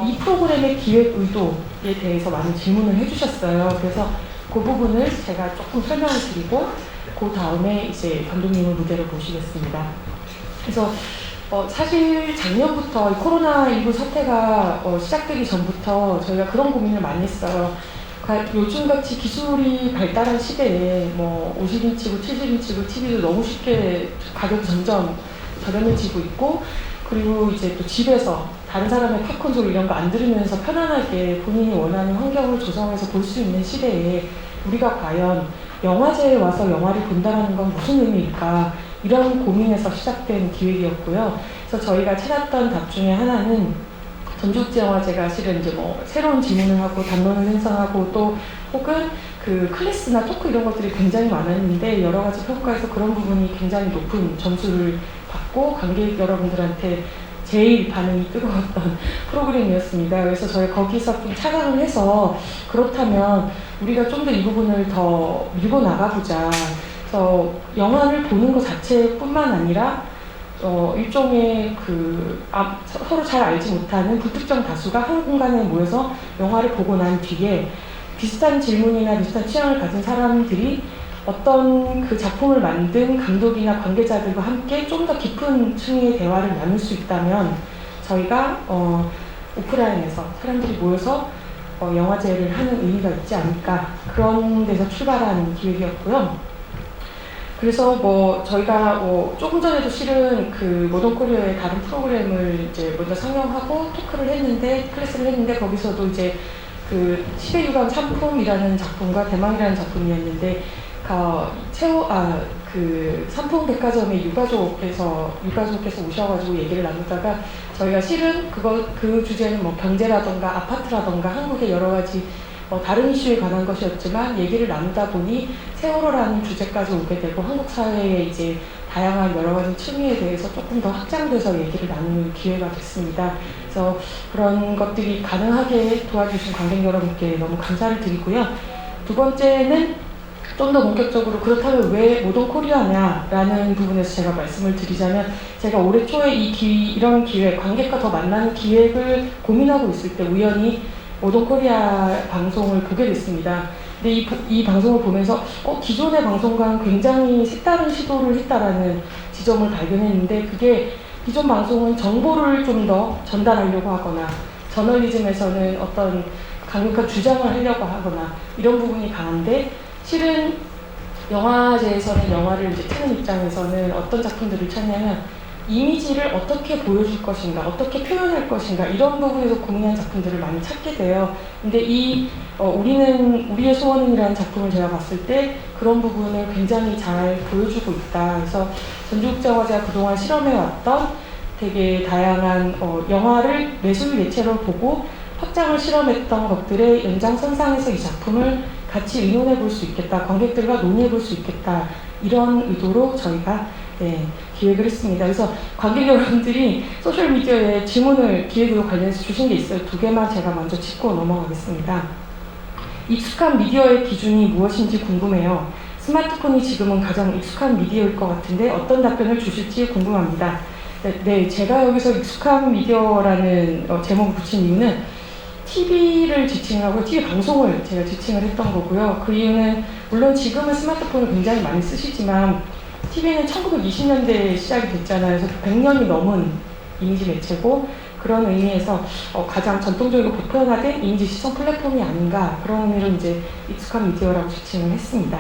이 프로그램의 기획 의도에 대해서 많은 질문을 해주셨어요. 그래서 그 부분을 제가 조금 설명을 드리고 그 다음에 이제 감독님을 무대로 모시겠습니다. 그래서 사실 작년부터 코로나19 사태가 시작되기 전부터 저희가 그런 고민을 많이 했어요. 요즘같이 기술이 발달한 시대에 뭐 50인치고 70인치고 TV도 너무 쉽게 가격이 점점 저렴해지고 있고, 그리고 이제 또 집에서 다른 사람의 팝콘 소리 이런 거 안 들으면서 편안하게 본인이 원하는 환경을 조성해서 볼 수 있는 시대에 우리가 과연 영화제에 와서 영화를 본다는 건 무슨 의미일까, 이런 고민에서 시작된 기획이었고요. 그래서 저희가 찾았던 답 중에 하나는 전주국제영화제가 실은 이제 뭐 새로운 질문을 하고 담론을 생성하고 또 혹은 그 클래스나 토크 이런 것들이 굉장히 많았는데 여러 가지 평가에서 그런 부분이 굉장히 높은 점수를 받고 관객 여러분들한테 제일 반응이 뜨거웠던 프로그램이었습니다. 그래서 저희 거기서 좀 착안을 해서 그렇다면 우리가 좀 더 이 부분을 더 밀고 나가보자. 그래서 영화를 보는 것 자체뿐만 아니라 일종의 서로 잘 알지 못하는 불특정 다수가 한 공간에 모여서 영화를 보고 난 뒤에 비슷한 질문이나 비슷한 취향을 가진 사람들이 어떤 그 작품을 만든 감독이나 관계자들과 함께 좀 더 깊은 층의 대화를 나눌 수 있다면 저희가 오프라인에서 사람들이 모여서 영화제를 하는 의미가 있지 않을까, 그런 데서 출발한 기획이었고요. 그래서 뭐 저희가 조금 전에도 실은 그 모던 코리아의 다른 프로그램을 이제 먼저 상영하고 토크를 했는데, 클래스를 했는데 거기서도 이제 그 시대유감 상품이라는 작품과 대망이라는 작품이었는데 그 삼풍백화점의 유가족께서 오셔가지고 얘기를 나누다가 저희가 실은 그 주제는 뭐 경제라던가 아파트라던가 한국의 여러 가지 다른 이슈에 관한 것이었지만 얘기를 나누다 보니 세월호라는 주제까지 오게 되고 한국 사회의 이제 다양한 여러 가지 층위에 대해서 조금 더 확장돼서 얘기를 나누는 기회가 됐습니다. 그래서 그런 것들이 가능하게 도와주신 관객 여러분께 너무 감사를 드리고요. 두 번째는 좀 더 본격적으로 그렇다면 왜 모던 코리아냐라는 부분에서 제가 말씀을 드리자면, 제가 올해 초에 이런 기획, 관객과 더 만나는 기획을 고민하고 있을 때 우연히 모던 코리아 방송을 보게 됐습니다. 근데 이 방송을 보면서 기존의 방송과는 굉장히 색다른 시도를 했다라는 지점을 발견했는데, 그게 기존 방송은 정보를 좀 더 전달하려고 하거나 저널리즘에서는 어떤 강력한 주장을 하려고 하거나 이런 부분이 강한데, 실은 영화제에서는 영화를 이제 트는 입장에서는 어떤 작품들을 찾냐면 이미지를 어떻게 보여줄 것인가, 어떻게 표현할 것인가, 이런 부분에서 고민한 작품들을 많이 찾게 돼요. 근데 우리의 소원이라는 작품을 제가 봤을 때 그런 부분을 굉장히 잘 보여주고 있다. 그래서 전주국제영화제가 그동안 실험해왔던 되게 다양한 영화를 매술 매체로 보고 확장을 실험했던 것들의 연장선상에서 이 작품을 같이 의논해 볼 수 있겠다, 관객들과 논의해 볼 수 있겠다, 이런 의도로 저희가 기획을 했습니다. 그래서 관객 여러분들이 소셜미디어에 질문을 기획으로 관련해서 주신 게 있어요. 두 개만 제가 먼저 짚고 넘어가겠습니다. 익숙한 미디어의 기준이 무엇인지 궁금해요. 스마트폰이 지금은 가장 익숙한 미디어일 것 같은데 어떤 답변을 주실지 궁금합니다. 네, 제가 여기서 익숙한 미디어라는 제목을 붙인 이유는 TV를 지칭을 하고 TV 방송을 제가 지칭을 했던 거고요. 그 이유는 물론 지금은 스마트폰을 굉장히 많이 쓰시지만 TV는 1920년대에 시작이 됐잖아요. 그래서 100년이 넘은 이미지 매체고, 그런 의미에서 가장 전통적이고 보편화된 이미지 시청 플랫폼이 아닌가, 그런 의미로 이제 익숙한 미디어라고 지칭을 했습니다.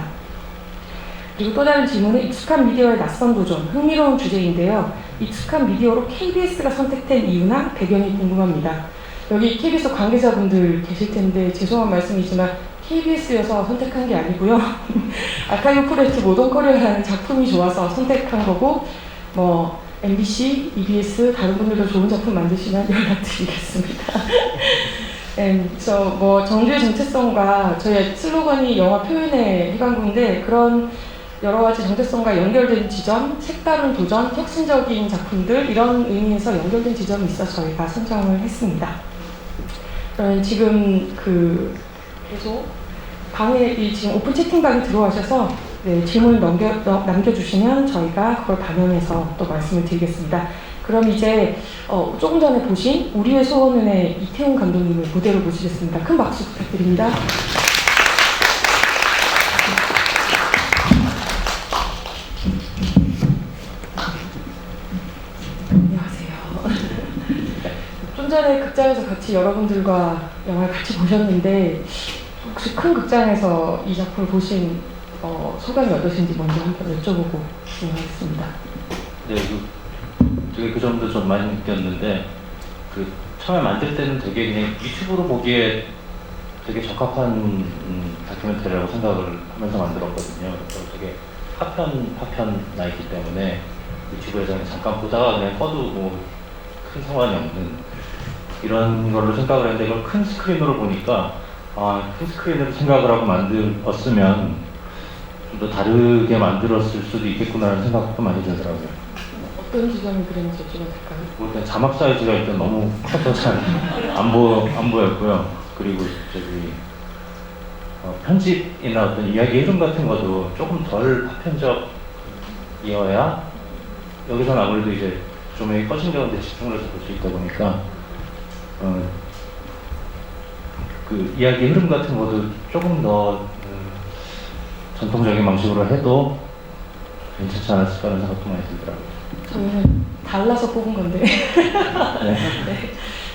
그리고 또 다른 질문은 익숙한 미디어의 낯선 도전, 흥미로운 주제인데요. 익숙한 미디어로 KBS가 선택된 이유나 배경이 궁금합니다. 여기 KBS 관계자분들 계실 텐데 죄송한 말씀이지만 KBS여서 선택한 게 아니고요. 아카이브 프로젝트 모던 코리아라는 작품이 좋아서 선택한 거고, 뭐 MBC, EBS 다른 분들도 좋은 작품 만드시면 연락드리겠습니다. 그래서 뭐 정주의 정체성과 저희 슬로건이 영화 표현의 해강국인데, 그런 여러 가지 정체성과 연결된 지점, 색다른 도전, 혁신적인 작품들, 이런 의미에서 연결된 지점이 있어서 저희가 선정을 했습니다. 지금 계속 방에 지금 오픈 채팅방에 들어와셔서 질문을 남겨주시면 저희가 그걸 반영해서 또 말씀을 드리겠습니다. 그럼 이제 조금 전에 보신 우리의 소원은의 이태훈 감독님을 무대로 모시겠습니다. 큰 박수 부탁드립니다. 안녕하세요. 좀 전에 극장에서 같이 여러분들과 영화를 같이 보셨는데 혹시 큰 극장에서 이 작품을 보신 소감이 어떠신지 먼저 한번 여쭤보고 진행하겠습니다. 네, 되게 그 점도 좀 많이 느꼈는데 처음에 만들 때는 되게 그냥 유튜브로 보기에 되게 적합한 다큐멘터리라고 생각을 하면서 만들었거든요. 그래서 되게 파편 나 있기 때문에 유튜브에서 잠깐 보다가 그냥 꺼도 뭐 큰 상관이 없는 이런 걸로 생각을 했는데 이걸 큰 스크린으로 보니까 큰 스크린으로 생각을 하고 만들었으면 좀 더 다르게 만들었을 수도 있겠구나라는 생각도 많이 들더라고요. 어떤 지점이 그랬는지 여쭤봐도 될까요? 뭐 일단 자막 사이즈가 일단 너무 커서 잘 안 보였고요. 그리고 편집이나 어떤 이야기 흐름 같은 것도 조금 덜 파편적이어야 여기서는 아무래도 이제 조명이 꺼진 가운데 집중을 해서 볼 수 있다 보니까 그 이야기 흐름 같은 것도 조금 더 전통적인 방식으로 해도 괜찮지 않았을까라는 생각도 많이 들더라고요. 저희는 달라서 뽑은 건데.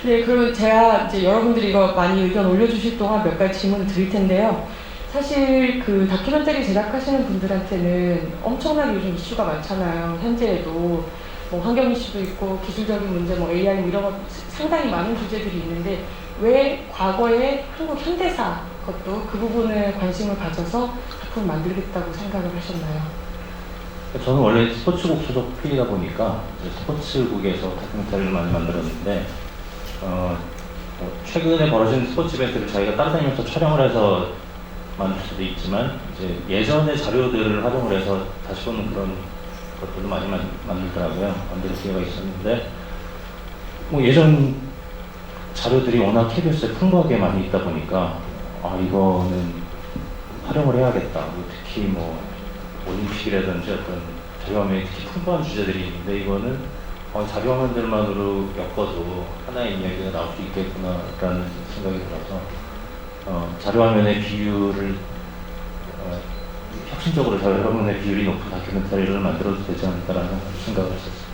네, 그러면 제가 이제 여러분들이 이거 많이 의견 올려주실 동안 몇 가지 질문을 드릴 텐데요. 사실 그 다큐멘터리 제작하시는 분들한테는 엄청나게 요즘 이슈가 많잖아요. 현재에도 뭐 환경 이슈도 있고 기술적인 문제, 뭐 AI 뭐 이런 것 상당히 많은 주제들이 있는데 왜 과거에 한국 현대사 것도 그 부분에 관심을 가져서 작품을 만들겠다고 생각을 하셨나요? 저는 원래 스포츠국 소속 PD다 보니까 스포츠국에서 다큐멘터리를 많이 만들었는데 최근에 벌어진 스포츠 이벤트를 자기가 따라다니면서 촬영을 해서 만들 수도 있지만 이제 예전의 자료들을 활용을 해서 다시 보는 그런 것들도 많이 만들더라고요. 만들 기회가 있었는데 뭐 예전 자료들이 워낙 KBS에 풍부하게 많이 있다 보니까 이거는 활용을 해야겠다. 특히 뭐 올림픽이라든지 어떤 자료화면에 특히 풍부한 주제들이 있는데 이거는 자료화면들만으로 엮어도 하나의 이야기가 나올 수 있겠구나라는 생각이 들어서 자료화면의 비율을 혁신적으로 자료화면의 비율이 높은 다큐멘터리를 만들어도 되지 않을까라는 생각을 했었어요.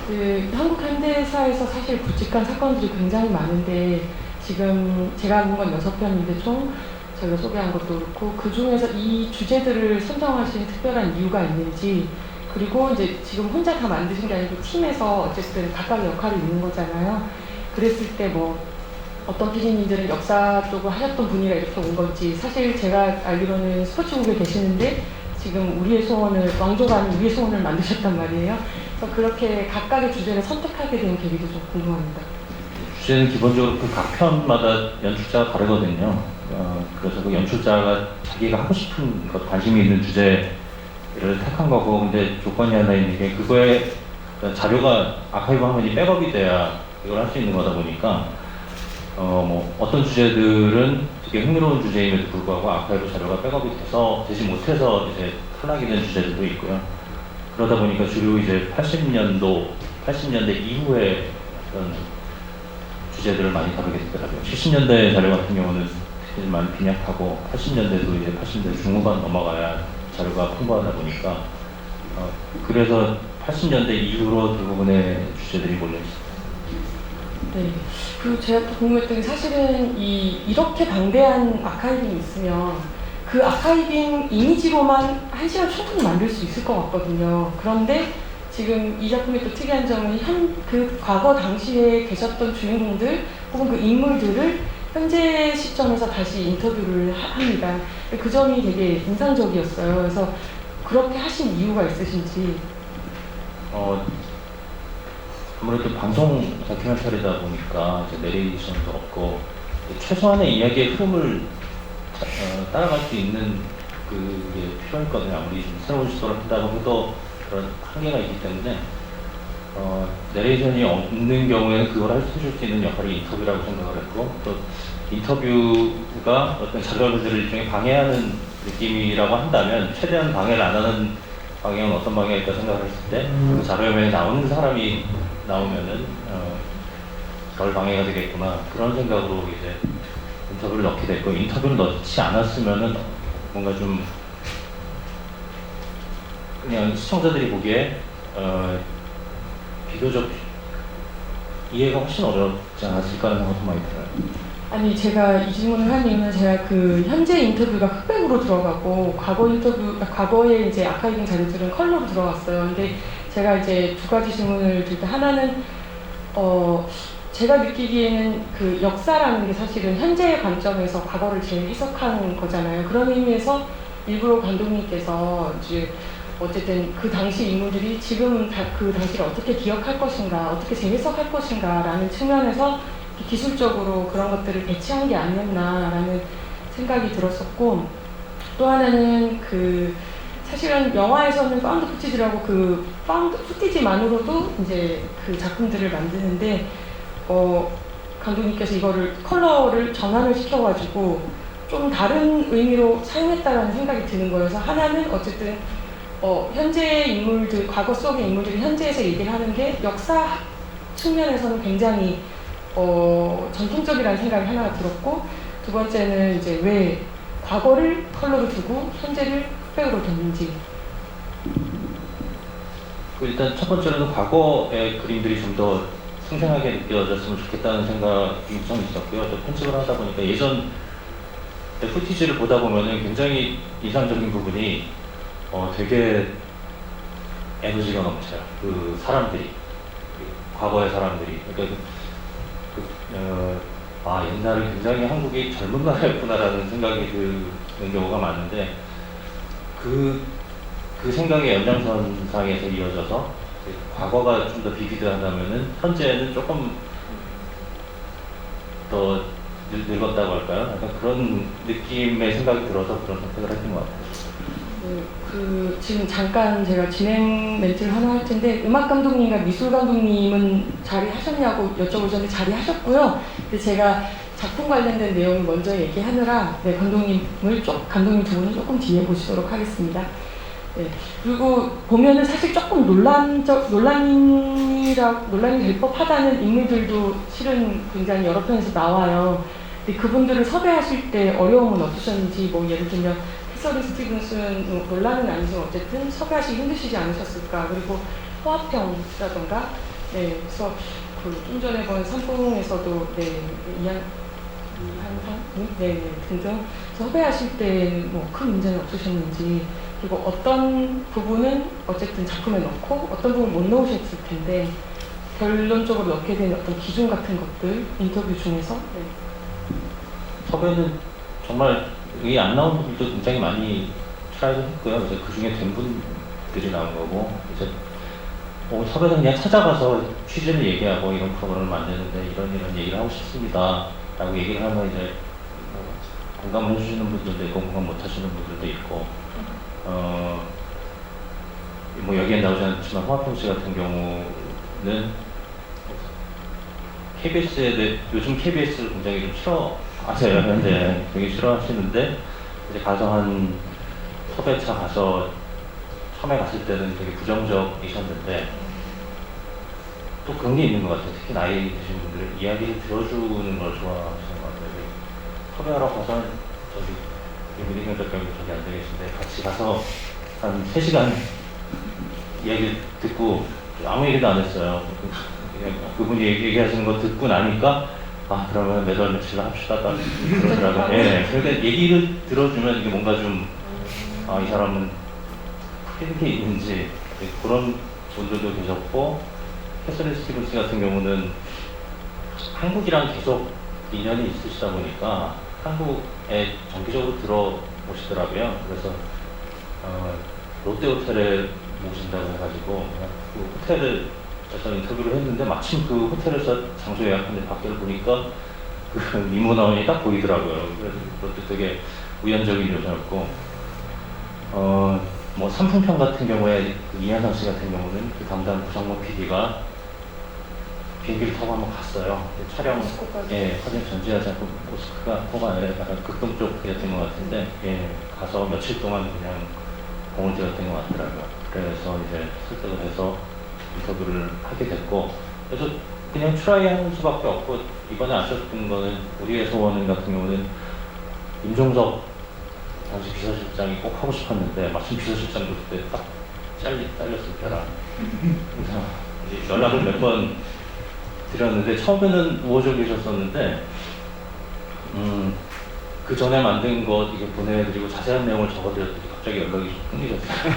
그 한국 현대사에서 사실 굵직한 사건들이 굉장히 많은데 지금 제가 본 건 6편인데 총 저희가 소개한 것도 그렇고 그 중에서 이 주제들을 선정하신 특별한 이유가 있는지 그리고 이제 지금 혼자 다 만드신 게 아니고 팀에서 어쨌든 각각의 역할이 있는 거잖아요. 그랬을 때 뭐 어떤 PD님들은 역사 쪽을 하셨던 분이라 이렇게 온 건지 사실 제가 알기로는 스포츠국에 계시는데 지금 우리의 소원을 왕조가 아닌 우리의 소원을 만드셨단 말이에요. 그래서 그렇게 각각의 주제를 선택하게 된 계기도 좀 궁금합니다. 주제는 기본적으로 그 각 편마다 연출자가 다르거든요. 그래서 그 연출자가 자기가 하고 싶은 것, 관심이 있는 주제를 택한 거고, 근데 조건이 하나 있는 게 그거에 자료가 아카이브 화면이 백업이 돼야 이걸 할 수 있는 거다 보니까 뭐 어떤 주제들은 되게 흥미로운 주제임에도 불구하고 아카이브 자료가 백업이 되지 못해서 이제 탈락이 된 주제들도 있고요. 그러다 보니까 주로 이제 80년대 이후에 어떤 주제들을 많이 다루게 되더라고요. 70년대 자료 같은 경우는 특히 많이 빈약하고 80년대도 이제 80년대 중후반 넘어가야 자료가 풍부하다 보니까 그래서 80년대 이후로 대부분의 주제들이 몰려 있습니다. 네. 그리고 제가 또 궁금했던 게 사실은 이렇게 방대한 아카이빙이 있으면 그 아카이빙 이미지로만 1시간 충분히 만들 수 있을 것 같거든요. 그런데 지금 이 작품의 또 특이한 점은 그 과거 당시에 계셨던 주인공들 혹은 그 인물들을 현재 시점에서 다시 인터뷰를 합니다. 그 점이 되게 인상적이었어요. 그래서 그렇게 하신 이유가 있으신지. 아무래도 방송 다큐멘터리다 보니까 이제 내레이션도 없고 최소한의 이야기의 흐름을 따라갈 수 있는 그게 필요했거든요. 아무리 좀 새로운 시도를 한다고 해도 그런 한계가 있기 때문에 내레이션이 없는 경우에는 그걸 해줄 수 있는 역할이 인터뷰라고 생각을 했고 또 인터뷰가 어떤 자료들을 일종의 방해하는 느낌이라고 한다면 최대한 방해를 안 하는 방향은 어떤 방향일까 생각을 했을 때 그 자료화면에 나오는 사람이 나오면은 덜 방해가 되겠구나 그런 생각으로 이제 인터뷰를 넣게 됐고 인터뷰를 넣지 않았으면은 뭔가 좀 그냥 시청자들이 보기에 비교적 이해가 훨씬 어렵지 않았을까 하는 생각도 많이 들어요. 아니 제가 이 질문을 한 이유는 제가 그 현재 인터뷰가 흑백으로 들어가고 과거 인터뷰 과거에 이제 아카이빙 자료들은 컬러로 들어갔어요. 근데 제가 이제 두 가지 질문을 드릴 때 하나는 제가 느끼기에는 그 역사라는 게 사실은 현재의 관점에서 과거를 제일 해석하는 거잖아요. 그런 의미에서 일부러 감독님께서 이제 어쨌든 그 당시 인물들이 지금 그 당시를 어떻게 기억할 것인가, 어떻게 재해석할 것인가라는 측면에서 기술적으로 그런 것들을 배치한 게 아니었나라는 생각이 들었었고, 또 하나는 그 사실은 영화에서는 파운드 푸티지라고 그 파운드 푸티지만으로도 이제 그 작품들을 만드는데 감독님께서 이거를 컬러를 전환을 시켜가지고 좀 다른 의미로 사용했다라는 생각이 드는 거여서 하나는 어쨌든 현재 인물들, 과거 속의 인물들이 현재에서 얘기를 하는 게 역사 측면에서는 굉장히 전통적이라는 생각이 하나가 들었고, 두 번째는 이제 왜 과거를 컬러로 두고 현재를 흑백으로 뒀는지. 일단 첫 번째로는 과거의 그림들이 좀 더 생생하게 느껴졌으면 좋겠다는 생각이 우선 있었고요. 또 편집을 하다 보니까 예전 후티지를 보다 보면은 굉장히 인상적인 부분이 되게 에너지가 넘쳐요. 그 사람들이, 과거의 사람들이. 그러니까 옛날에 굉장히 한국이 젊은 나라였구나라는 생각이 드는 경우가 많은데 그 생각의 연장선상에서 이어져서 과거가 좀 더 비비드하다면은 현재는 조금 더 늙었다고 할까요? 약간 그런 느낌의 생각이 들어서 그런 선택을 했던 것 같아요. 지금 잠깐 제가 진행 멘트를 하나 할 텐데, 음악 감독님과 미술 감독님은 자리하셨냐고 여쭤보셨는데 자리하셨고요. 근데 제가 작품 관련된 내용을 먼저 얘기하느라 감독님 두 분은 조금 뒤에 보시도록 하겠습니다. 네. 그리고 보면은 사실 조금 논란이 될 법하다는 인물들도 실은 굉장히 여러 편에서 나와요. 근데 그분들을 섭외하실 때 어려움은 없으셨는지, 뭐 예를 들면 캐서린 스티븐슨 논란은 아니지만 어쨌든 섭외하시기 힘드시지 않으셨을까. 그리고 호화평이라던가, 그래서 좀 전에 본 산봉에서도 등등 섭외하실 때는 뭐 큰 문제는 없으셨는지, 그리고 어떤 부분은 어쨌든 작품에 넣고 어떤 부분 못 넣으셨을 텐데 결론적으로 넣게 된 어떤 기준 같은 것들 인터뷰 중에서. 섭외는 정말 여기 안 나온 분들도 굉장히 많이 트라이를 했고요. 이제 그 중에 된 분들이 나온 거고, 이제 섭외는 그냥 찾아가서 취지를 얘기하고 이런 프로그램을 만드는데 이런 얘기를 하고 싶습니다 라고 얘기를 하면 이제 공감을 해주시는 분들도 있고 공감 못 하시는 분들도 있고, 뭐 여기에 나오지 않지만 홍합평 씨 같은 경우는 요즘 KBS를 굉장히 좀 싫어하세요. 현재 되게 싫어하시는데, 이제 가서 한 섭외차 가서 처음에 갔을 때는 되게 부정적이셨는데 또 그런 게 있는 것 같아요. 특히 나이 드신 분들 이야기를 들어주는 걸 좋아하시는 것 같아요. 섭외하러 가서 미리경 작가님 저기 앉아 계신데 같이 가서 한 3시간 이야기를 듣고 아무 얘기도 안 했어요. 그분이 얘기하시는 거 듣고 나니까 그러면 몇 월 며칠로 합시다 그러더라고요. 그러니까 얘기를 들어주면 이게 뭔가 좀 이 사람은 틀린 게 있는지 그런 분들도 계셨고, 캐서린 스티븐스 같은 경우는 한국이랑 계속 인연이 있으시다 보니까 한국에 정기적으로 들어오시더라고요. 그래서 롯데호텔에 모신다고 해가지고 그 호텔에서 인터뷰를 했는데 마침 그 호텔에서 장소 예약한 데 밖을 보니까 그 미모나온이 딱 보이더라고요. 그래서 그것도 되게 우연적인 요소였고, 뭐 삼풍평 같은 경우에 그 이한상 씨 같은 경우는 그 담당 구성모 PD가 비행기를 타고 한번 갔어요. 촬영, 사진 전지하지 않고 모스크바가 아니라 약간 극동 쪽이었던 것 같은데, 가서 며칠 동안 그냥 공을 들였던 것 같더라고요. 그래서 이제 설득을 해서 인터뷰를 하게 됐고, 그래서 그냥 트라이 하는 수밖에 없고, 이번에 아쉬웠던 거는 우리의 소원 같은 경우는 임종석 당시 비서실장이 꼭 하고 싶었는데 마침 비서실장도 그때 딱 잘렸을 때라. 그래서 이제 연락을 몇 번 드렸는데 처음에는 우호적이셨었는데 그 전에 만든 거 이게 보내드리고 자세한 내용을 적어드렸더니 갑자기 연락이 좀 끊기셨어요.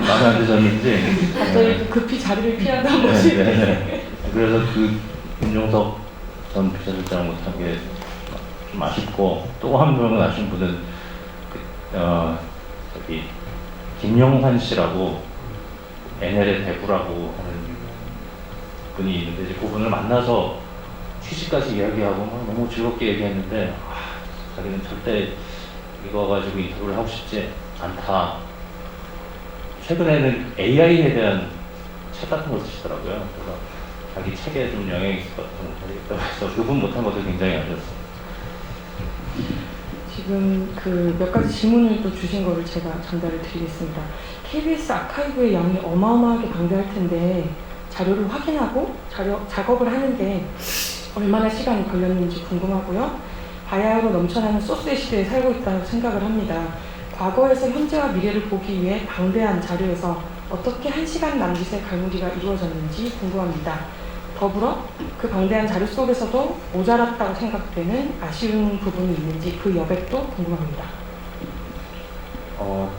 마음에 안 드셨는지 갑자기 급히 자리를 피하다 보시. 네. 그래서 그 임종석 전 비서실장 못한 게 좀 아쉽고, 또 한 명은 아쉬운 분은 저기 김용환 씨라고 NL의 대부라고 하는 분이 있는데, 이제 그분을 만나서 취지까지 이야기하고 막 너무 즐겁게 얘기했는데, 자기는 절대 이거 가지고 인터뷰를 하고 싶지 않다. 최근에는 AI에 대한 책 같은 걸 쓰시더라고요. 그래서 자기 책에 좀 영향이 있을 것 같아서 못하겠다고 해서 그분 못한 것도 굉장히 아쉬웠어요. 지금 그 몇 가지 질문을 또 주신 거를 제가 전달을 드리겠습니다. KBS 아카이브의 양이 어마어마하게 방대할 텐데 자료를 확인하고 작업을 하는데 얼마나 시간이 걸렸는지 궁금하고요. 바야흐로 넘쳐나는 소스의 시대에 살고 있다고 생각을 합니다. 과거에서 현재와 미래를 보기 위해 방대한 자료에서 어떻게 1시간 남짓의 갈무리가 이루어졌는지 궁금합니다. 더불어 그 방대한 자료 속에서도 모자랐다고 생각되는 아쉬운 부분이 있는지 그 여백도 궁금합니다.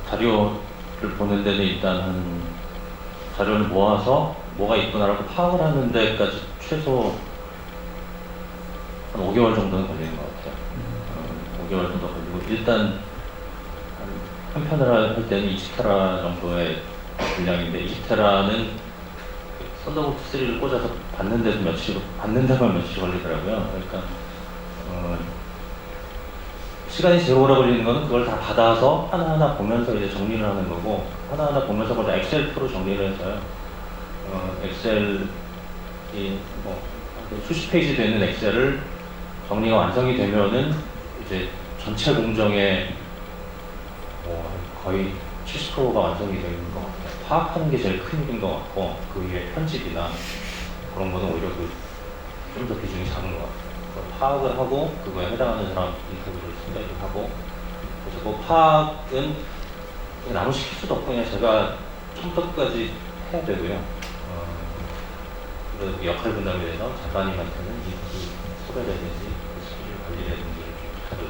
자료를 보는 데는 일단 자료를 모아서 뭐가 있구나라고 파악을 하는 데까지 최소 한 5개월 정도는 걸리는 것 같아요. 5개월 정도 걸리고, 일단 한 편을 할 때는 20테라 정도의 분량인데, 20테라는 썬더볼트 3를 꽂아서 받는 데만 며칠 걸리더라고요. 그러니까 시간이 제일 오래 걸리는 거는 그걸 다 받아서 하나하나 보면서 이제 정리를 하는 거고, 하나하나 보면서 그걸 엑셀 표로 정리를 해서요. 엑셀이 뭐 수십 페이지 되는 엑셀을 정리가 완성이 되면은 이제 전체 공정의 거의 70%가 완성이 되는 것 같아요. 파악하는 게 제일 큰 일인 것 같고, 그 위에 편집이나 그런 거는 오히려 좀 더 비중이 작은 것 같아요. 그걸 파악을 하고 그거에 해당하는 사람 인터뷰를 생각을 하고, 그래서 그 파악은 남을 시킬 수도 없고 그냥 제가 처음부터 끝까지 해야 되고요. 그래서 역할 분담에 대해서 작가님한테는 이 소개라든지 스케줄 관리라든지 하도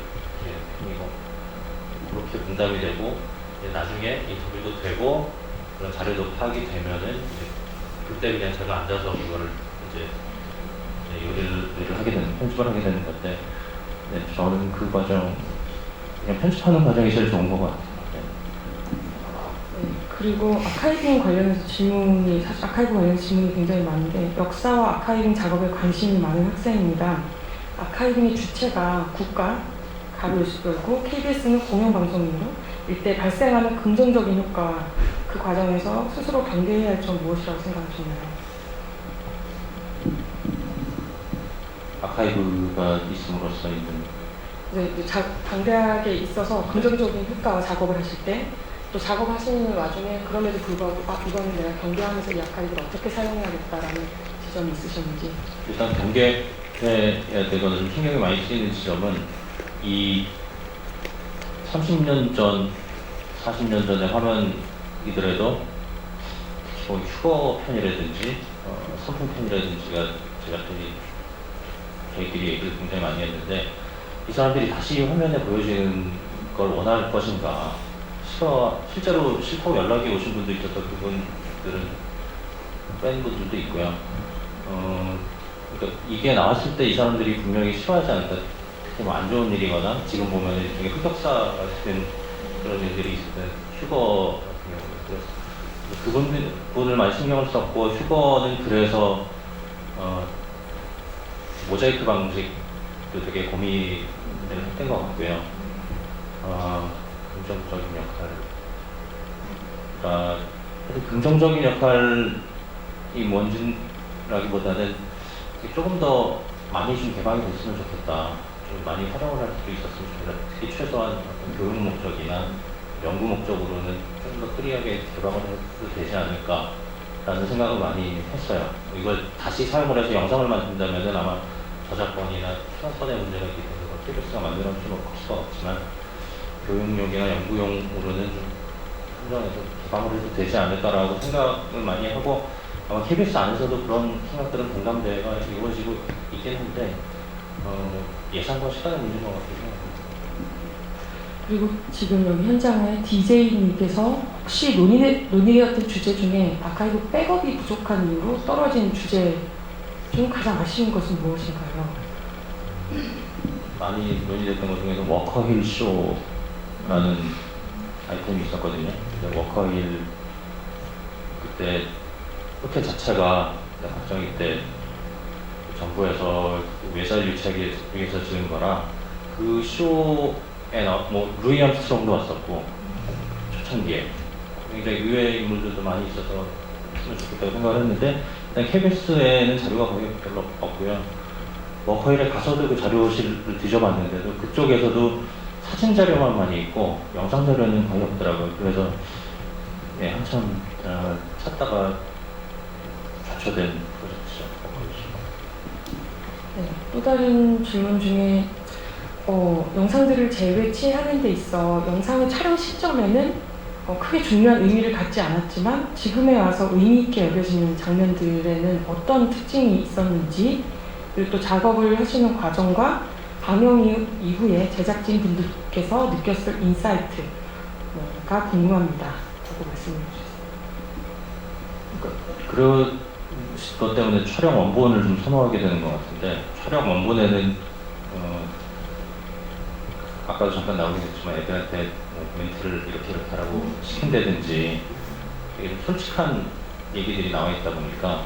편이고, 그렇게 분담이 되고, 이제 나중에 인터뷰도 되고 그런 자료도 파악이 되면은 이제 그때 그냥 제가 앉아서 그거를 이제 요리를 하게 되는, 편집을 하게 되는 건데, 네, 저는 그 과정, 그냥 편집하는 과정이 제일 좋은 것 같아요. 네, 그리고 아카이빙 관련해서 질문이, 사실 아카이브 관련해서 질문이 굉장히 많은데, 역사와 아카이빙 작업에 관심이 많은 학생입니다. 아카이빙의 주체가 국가, 가로 열고 KBS는 공영방송이므로 이때 발생하는 긍정적인 효과, 그 과정에서 스스로 경계해야 할 점 무엇이라고 생각하시나요? 아카이브가 있음으로써 있는, 네, 방대하게 있어서 긍정적인 효과와 작업을 하실 때, 또 작업하시는 와중에 그럼에도 불구하고 이거는 내가 경계하면서 이 아카이브를 어떻게 사용해야겠다라는 지점이 있으셨는지. 일단 경계해야 되거나 좀 신경이 많이 쓰이는 지점은, 이 30년 전, 40년 전의 화면이더라도 뭐 휴거 편이라든지 선풍 편이라든지가 저희끼리 얘기를 굉장히 많이 했는데, 이 사람들이 다시 화면에 보여지는 걸 원할 것인가, 실제로 싫다고 연락이 오신 분도 있어서 그분들은 뺀 분들도 있고요. 그러니까 이게 나왔을 때 이 사람들이 분명히 싫어하지 않을까. 특히 뭐 안 좋은 일이거나 지금 보면 되게 흑역사 같은 그런 일들이 있을 때 휴거 같은 경우는 그분을 많이 신경을 썼고, 휴거는 그래서 모자이크 방식도 되게 고민을 했던 것 같고요. 긍정적인 역할, 그러니까 긍정적인 역할이 뭔지라기보다는 조금 더 많이 좀 개방이 됐으면 좋겠다. 좀 많이 활용을 할 수 있었으면 좋겠다. 특히 최소한 어떤 교육 목적이나 연구 목적으로는 좀 더 클리어하게 개방을 해도 되지 않을까라는 생각을 많이 했어요. 이걸 다시 사용을 해서 영상을 만든다면 아마 저작권이나 초상권의 문제가 있기 때문에 KBS가 만들어 줄 수는 없을 것 같지만 교육용이나 연구용으로는 좀 한정해서 개방을 해도 되지 않을까라고 생각을 많이 하고 아마 KBS 안에서도 그런 생각들은 공감대가 이루어지고 있긴 한데 예산과 시간의 문제인 것 같아요. 그리고 지금 여기 현장에 DJ님께서 혹시 논의되었던 주제 중에 아카이브 백업이 부족한 이유로 떨어진 주제 중 가장 아쉬운 것은 무엇인가요? 많이 논의됐던 것 중에서 워커힐 쇼라는 아이템이 있었거든요. 근데 워커힐 그때 호텔 자체가 박정희 때 정부에서 외설 유착에 위해서 지은 거라 그 쇼에 뭐 루이 암스트롱도 왔었고 초창기에 굉장히 의외의 인물들도 많이 있어서 했으면 좋겠다고 생각을 했는데 일단 KBS에는 자료가 거의 별로 없고요. 워커힐에 가서도 그 자료실을 뒤져봤는데도 그쪽에서도 사진 자료만 많이 있고 영상 자료는 거의 없더라고요. 그래서 예, 한참 찾다가 좌초된 프로젝트죠. 네, 또 다른 질문 중에 영상들을 재배치하는 데 있어 영상의 촬영 시점에는 크게 중요한 의미를 갖지 않았지만 지금에 와서 의미 있게 여겨지는 장면들에는 어떤 특징이 있었는지 그리고 또 작업을 하시는 과정과 방영 이후에 제작진 분들께서 느꼈을 인사이트가 궁금합니다. 라고 말씀해 주셨습니다. 그런 것 때문에 촬영 원본을 좀 선호하게 되는 것 같은데 촬영 원본에는 아까도 잠깐 나오긴 했지만 애들한테 멘트를 이렇게 하라고 시킨다든지 되게 솔직한 얘기들이 나와 있다 보니까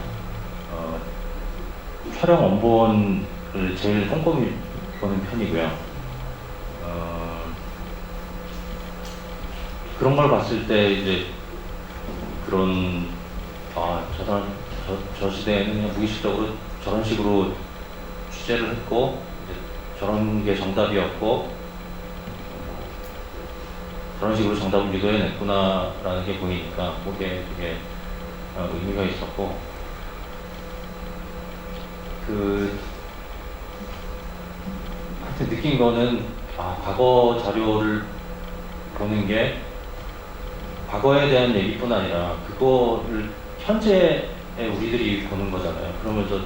촬영 원본을 제일 꼼꼼히 보는 편이고요. 그런 걸 봤을 때 이제 그런 저 시대에는 그냥 무의식적으로 저런 식으로 취재를 했고 이제 저런 게 정답이었고 저런 식으로 정답을 유도해냈구나라는 게 보이니까 그게 되게 의미가 있었고 하여튼 느낀 거는 과거 자료를 보는 게 과거에 대한 얘기뿐 아니라 그거를 현재에 우리들이 보는 거잖아요. 그러면서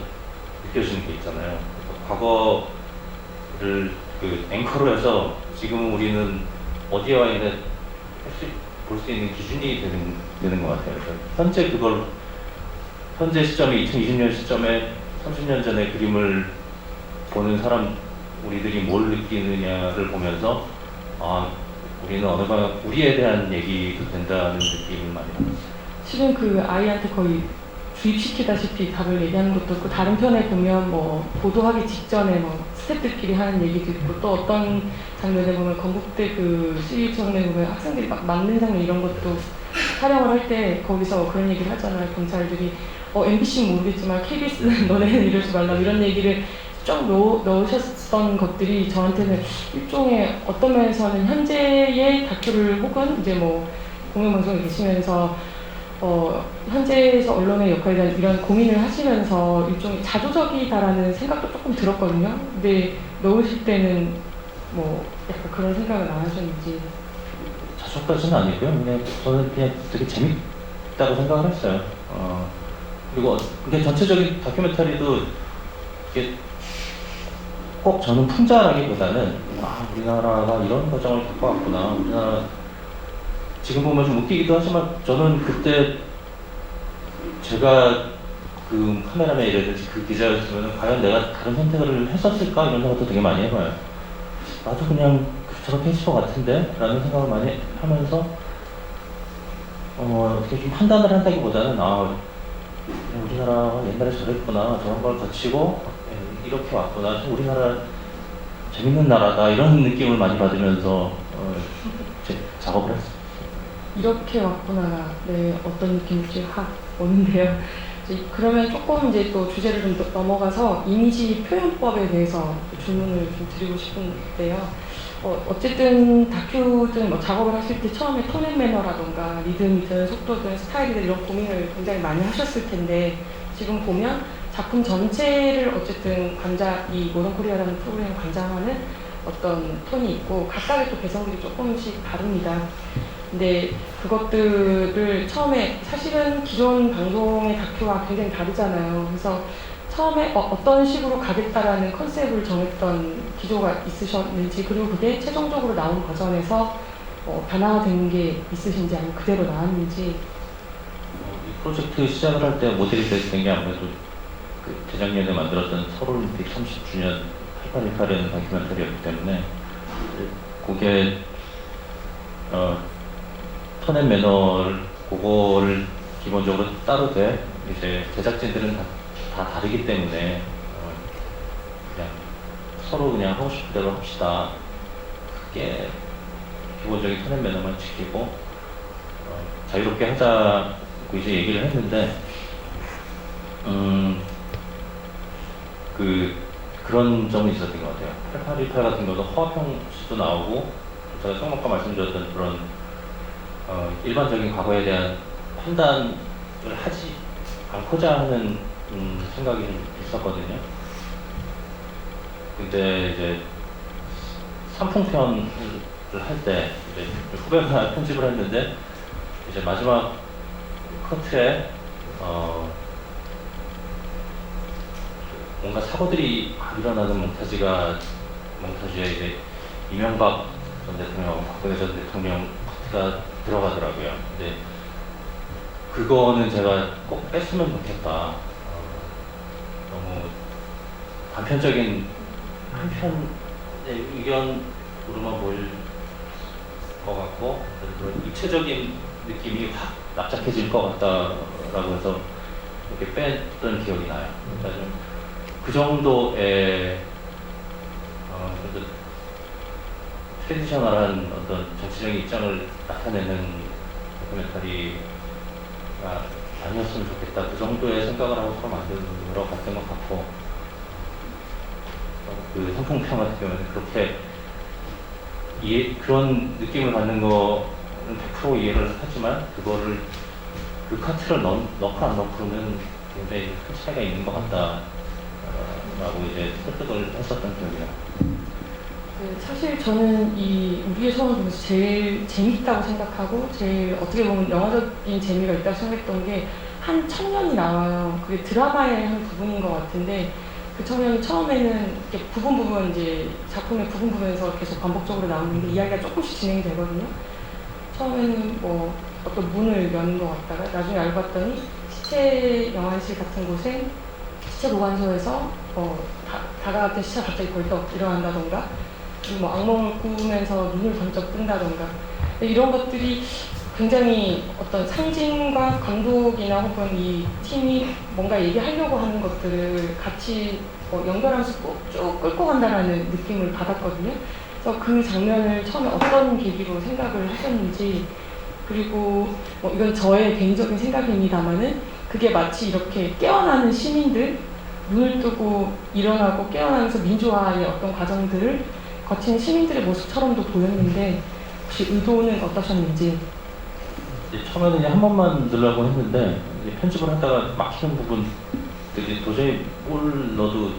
느껴지는 게 있잖아요. 과거를 그 앵커로 해서 지금 우리는 어디에 와 있는데 볼 수 있는 기준이 되는 것 같아요. 그래서 현재 시점이 2020년 시점에 30년 전의 그림을 보는 사람 우리들이 뭘 느끼느냐를 보면서 우리는 어느 방향 우리에 대한 얘기도 된다는 느낌을 많이 받았어요. 실은 그 아이한테 거의 주입시키다시피 답을 얘기하는 것도 있고 다른 편에 보면 뭐 보도하기 직전에 뭐 스태프들끼리 하는 얘기도 있고 또 어떤 장면에 보면 건국대 그 시위 장면에 보면 학생들이 막 맞는 장면 이런 것도 촬영을 할 때 거기서 그런 얘기를 하잖아요. 경찰들이 MBC는 모르겠지만 KBS는 너네는 이러지 말라 이런 얘기를 좀 넣으셨던 것들이 저한테는 일종의 어떤 면에서는 현재의 다큐를 혹은 이제 뭐 공영방송에 계시면서 현재에서 언론의 역할에 대한 이런 고민을 하시면서 일종의 자조적이다라는 생각도 조금 들었거든요. 근데 넣으실 때는 뭐 약간 그런 생각은 안 하셨는지. 자초까지는 아니고요. 그냥 저는 그냥 되게 재밌다고 생각을 했어요. 그리고 그게 전체적인 다큐멘터리도 이게 꼭 저는 풍자라기보다는 우리나라가 이런 과정을 겪어왔구나. 우리나라 지금 보면 좀 웃기기도 하지만 저는 그때 제가 그 카메라맨이라든지 그 기자였으면 과연 내가 다른 선택을 했었을까 이런 생각도 되게 많이 해봐요. 나도 그냥 저렇게 했을 것 같은데 라는 생각을 많이 하면서 어떻게 좀 판단을 한다기보다는 우리나라가 옛날에 저랬구나 저런 걸 거치고 이렇게 왔구나 참 우리나라 재밌는 나라다 이런 느낌을 많이 받으면서 작업을 했어요. 이렇게 왔구나가 어떤 느낌일지 확 오는데요. 그러면 조금 이제 또 주제를 좀 넘어가서 이미지 표현법에 대해서 질문을 좀 드리고 싶은데요. 어쨌든 다큐든 뭐 작업을 하실 때 처음에 톤 앤 매너라던가 리듬이든 속도든 스타일이든 이런 고민을 굉장히 많이 하셨을 텐데 지금 보면 작품 전체를 어쨌든 이 모던 코리아라는 프로그램을 관장하는 어떤 톤이 있고 각각의 또 개성들이 조금씩 다릅니다. 근데 그것들을 처음에 사실은 기존 방송의 다큐와 굉장히 다르잖아요. 그래서 처음에 어떤 식으로 가겠다라는 컨셉을 정했던 기조가 있으셨는지, 그리고 그게 최종적으로 나온 버전에서 변화된 게 있으신지 아니면 그대로 나왔는지. 이 프로젝트 시작을 할 때 모델이 된 게 아무래도 그 재작년에 만들었던 서울올림픽 30주년 8818이라는 다큐멘터리였기 때문에 그게 톤앤 매너를 그거를 기본적으로 따르되 이제 제작진들은 다 다르기 때문에 그냥 서로 그냥 하고 싶은 대로 합시다. 그게 기본적인 톤앤 매너만 지키고 자유롭게 하자고 이제 얘기를 했는데 그런 점이 있었던 것 같아요. 8818 같은 경우도 허화평 씨도 나오고 제가 조금 아까 말씀드렸던 그런 일반적인 과거에 대한 판단을 하지 않고자 하는 생각이 좀 있었거든요. 근데 이제 삼풍편을 할 때 이제 후배가 편집을 했는데 이제 마지막 커트에 뭔가 사고들이 일어나는 몽타주에 이제 이명박 전 대통령, 박근혜 전 대통령 커트가 들어가더라고요. 근데 그거는 제가 꼭 뺐으면 좋겠다. 너무 단편적인 한 편의 의견으로만 보일 것 같고 그런 입체적인 느낌이 확 납작해질 것 같다라고 해서 이렇게 뺐던 기억이 나요. 그러니까 좀 그 정도의 트레디셔널한 어떤 정치적인 입장을 나타내는 다큐멘터리가 아니었으면 좋겠다. 그 정도의 생각을 하고 서로 만들어 갔던 것 같고 그 선풍평 같은 경우는 그렇게 그런 느낌을 받는 거는 100% 이해를 하지만 그거를 그 카트를 넣고 안 넣고는 굉장히 큰 차이가 있는 것 같다. 라고 이제 설득을 했었던 기억이 나요. 사실 저는 이 우리의 소원을 보면서 제일 재밌다고 생각하고 제일 어떻게 보면 영화적인 재미가 있다고 생각했던 게 한 청년이 나와요. 그게 드라마의 한 부분인 것 같은데 그 청년이 처음에는 이렇게 부분 이제 작품의 부분에서 계속 반복적으로 나오는데 이야기가 조금씩 진행이 되거든요. 처음에는 뭐 어떤 문을 여는 것 같다가 나중에 알고 봤더니 시체 영안실 같은 곳에 시체 보관소에서 다가갈 때 시체가 갑자기 벌떡 일어난다던가 그리고 뭐 악몽을 꾸면서 눈을 번쩍 뜬다던가 이런 것들이 굉장히 어떤 상징과 감독이나 혹은 이 팀이 뭔가 얘기하려고 하는 것들을 같이 연결하면서 쭉 끌고 간다라는 느낌을 받았거든요. 그래서 그 장면을 처음에 어떤 계기로 생각을 하셨는지 그리고 이건 저의 개인적인 생각입니다만은 그게 마치 이렇게 깨어나는 시민들 눈을 뜨고 일어나고 깨어나면서 민주화의 어떤 과정들을 거친 시민들의 모습처럼도 보였는데 혹시 의도는 어떠셨는지? 처음에는 그냥 한 번만 넣으려고 했는데 편집을 하다가 막히는 부분들이 도저히 뭘 넣어도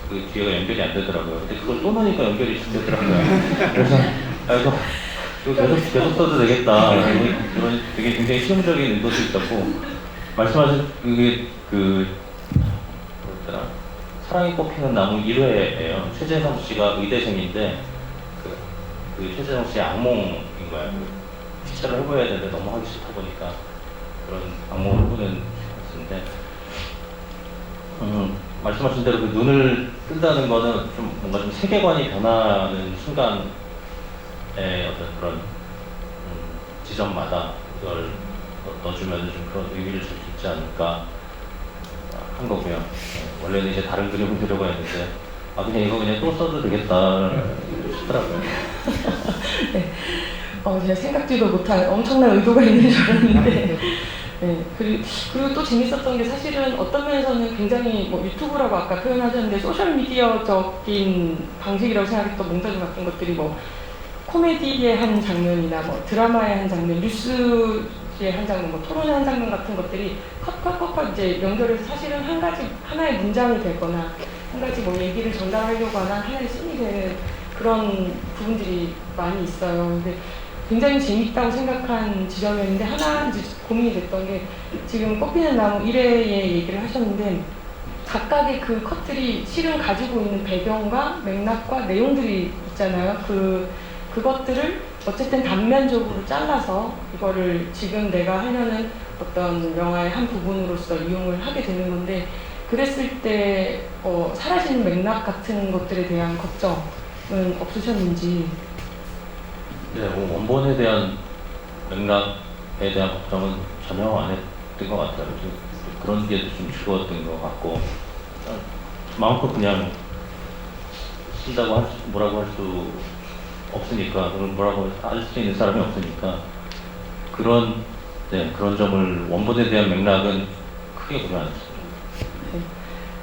그 뒤에가 연결이 안 되더라고요. 근데 그걸 또 넣으니까 연결이 되더라고요. 그래서 이거 계속 써도 되겠다. 이런 되게 굉장히 실용적인 의도도 있었고 말씀하신 그게 뭐였더라? 사랑이 꽃피는 나무 1회예요. 최재성 씨가 의대생인데 그 최재성 씨의 악몽인 거예요. 피처를 해보야 되는데 너무 하기 싫다 보니까 그런 악몽을 꾸는 것인데 말씀하신 대로 그 눈을 뜬다는 거는 좀 뭔가 좀 세계관이 변하는 순간의 어떤 그런 지점마다 그걸 넣어주면 좀 그런 의미를 줄 수 있지 않을까 한 거고요. 원래는 이제 다른 그림을 그려고 했는데 그냥 이거 그냥 또 써도 되겠다 싶더라고요. 네. 제가 생각지도 못한 엄청난 의도가 있는 줄 알았는데 네, 그리고 또 재밌었던 게 사실은 어떤 면에서는 굉장히 뭐 유튜브라고 아까 표현하셨는데 소셜미디어적인 방식이라고 생각했던 몽타주 같은 것들이 뭐 코미디의 한 장면이나 뭐 드라마의 한 장면, 뉴스의 한 장면, 뭐 토론의 한 장면 같은 것들이 컷 이제 연결해서 사실은 하나의 문장이 되거나 한 가지 뭐 얘기를 전달하려고 하나 하나의 씬이 되는 그런 부분들이 많이 있어요. 근데 굉장히 재밌다고 생각한 지점이었는데 하나 이제 고민이 됐던 게 지금 꽃피는 나무 1회의 얘기를 하셨는데 각각의 그 컷들이 실은 가지고 있는 배경과 맥락과 내용들이 있잖아요. 그것들을 어쨌든 단면적으로 잘라서 이거를 지금 내가 하려는 어떤 영화의 한 부분으로서 이용을 하게 되는 건데 그랬을 때 사라지는 맥락 같은 것들에 대한 걱정은 없으셨는지. 네, 뭐 원본에 대한 맥락에 대한 걱정은 전혀 안 했던 것 같아요. 그런 게 좀 즐거웠던 것 같고 마음껏 그냥 쓴다고 뭐라고 할 수 없으니까 뭐라고 할 수 있는 사람이 없으니까 그런 점을 원본에 대한 맥락은 크게 고려 안 했어요. 네.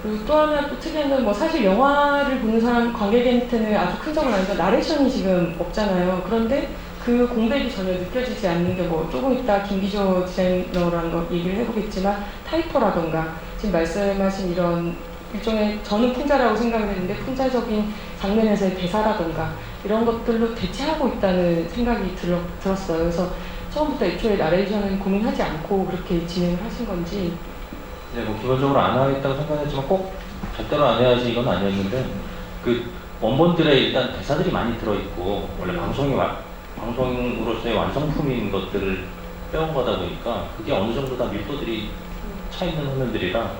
그리고 또 하나 또 특이한 건 뭐 사실 영화를 보는 사람 관객한테는 아주 큰 점은 아니죠. 나레이션이 지금 없잖아요. 그런데 그 공백이 전혀 느껴지지 않는 게 뭐 조금 이따 김기조 디자이너라는 거 얘기를 해보겠지만 타이포라던가 지금 말씀하신 이런 일종의 저는 풍자라고 생각을 했는데 풍자적인 장면에서의 대사라던가 이런 것들로 대체하고 있다는 생각이 들었어요. 그래서 처음부터 애초에 나레이션은 고민하지 않고 그렇게 진행을 하신 건지. 네, 뭐 기본적으로 안 하겠다고 생각했지만 꼭 절대로 안 해야지 이건 아니었는데 그 원본들에 일단 대사들이 많이 들어있고 원래 방송으로서의 완성품인 것들을 빼온 거다 보니까 그게 어느 정도 다 밀도들이 차 있는 화면들이라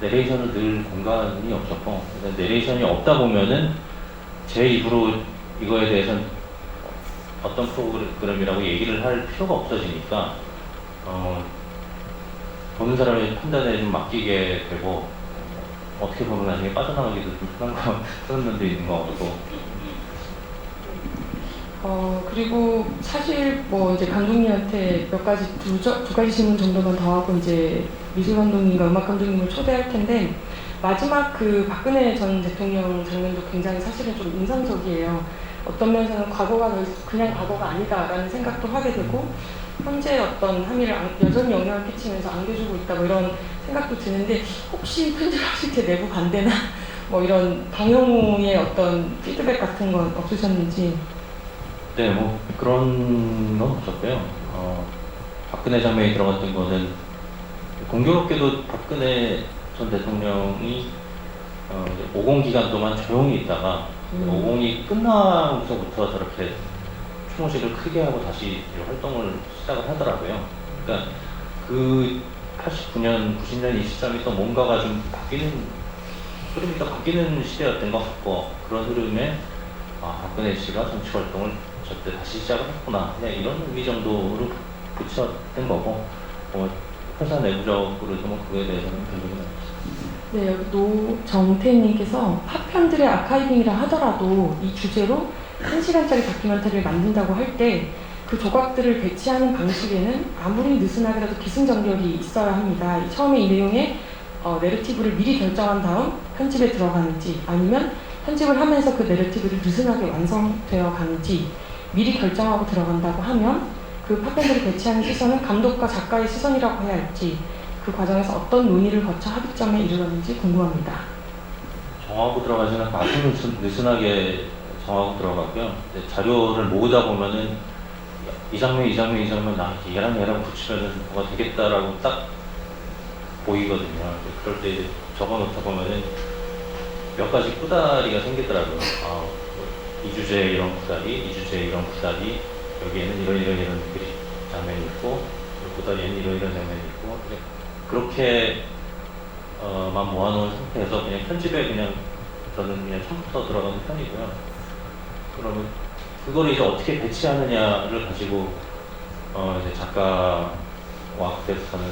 내레이션을 늘 공간이 없었고 내레이션이 없다 보면은 제 입으로 이거에 대해서는 어떤 프로그램이라고 얘기를 할 필요가 없어지니까 보는 사람의 판단에 좀 맡기게 되고 어떻게 보면 나중에 빠져나가기도 좀 그런 면도 있는 것 같고. 그리고 사실 뭐 이제 감독님한테 몇 가지 두 가지 질문 정도만 더 하고 이제 미술 감독님과 음악 감독님을 초대할 텐데 마지막 그 박근혜 전 대통령 장면도 굉장히 사실은 좀 인상적이에요. 어떤 면에서는 과거가 그냥 과거가 아니다라는 생각도 하게 되고 현재 어떤 함의를 여전히 영향을 끼치면서 안겨주고 있다 뭐 이런 생각도 드는데 혹시 편집하실 때 내부 반대나 뭐 이런 방영의 어떤 피드백 같은 건 없으셨는지. 네, 뭐 그런 건 없었고요. 박근혜 장면이 들어갔던 거는 공교롭게도 박근혜 전 대통령이 50 기간 동안 조용히 있다가 50이 끝나고서부터 저렇게 추모식을 크게 하고 다시 활동을 시작을 하더라고요. 그러니까 그 89년, 90년 이 시점이 또 뭔가가 좀 흐름이 또 바뀌는 시대였던 것 같고 그런 흐름에 박근혜 씨가 정치 활동을 저때 다시 시작을 했구나 그냥 이런 의미 정도로 붙였던 거고 회사 내부적으로도 뭐 그거에 대해서는 별로는 없습니다. 네, 여기 노정태님께서 파편들의 아카이빙이라 하더라도 이 주제로 1시간짜리 다큐멘터리를 만든다고 할 때 그 조각들을 배치하는 방식에는 아무리 느슨하게라도 기승전결이 있어야 합니다. 처음에 이 내용의 내러티브를 미리 결정한 다음 편집에 들어가는지 아니면 편집을 하면서 그 내러티브를 느슨하게 완성되어 가는지 미리 결정하고 들어간다고 하면 그 파편들을 배치하는 시선은 감독과 작가의 시선이라고 해야 할지 그 과정에서 어떤 논의를 거쳐 합의점에 이르렀는지 궁금합니다. 정하고 들어가지는 아주 느슨하게 정하고 들어가고요. 자료를 모으다 보면은 이 장면 나 얘랑 붙이면은 뭐가 되겠다라고 딱 보이거든요. 그럴 때 이제 적어놓다 보면은 몇 가지 구다리가 생기더라고요. 이 주제에 이런 구다리, 이 주제에 이런 구다리, 여기에는 이런 장면이 있고, 구다리에는 이런 장면이 있고, 그렇게 만 모아놓은 상태에서 그냥 편집에 저는 그냥 처음부터 들어가는 편이고요. 그러면 그걸 이제 어떻게 배치하느냐를 가지고 이제 작가와 그때부터는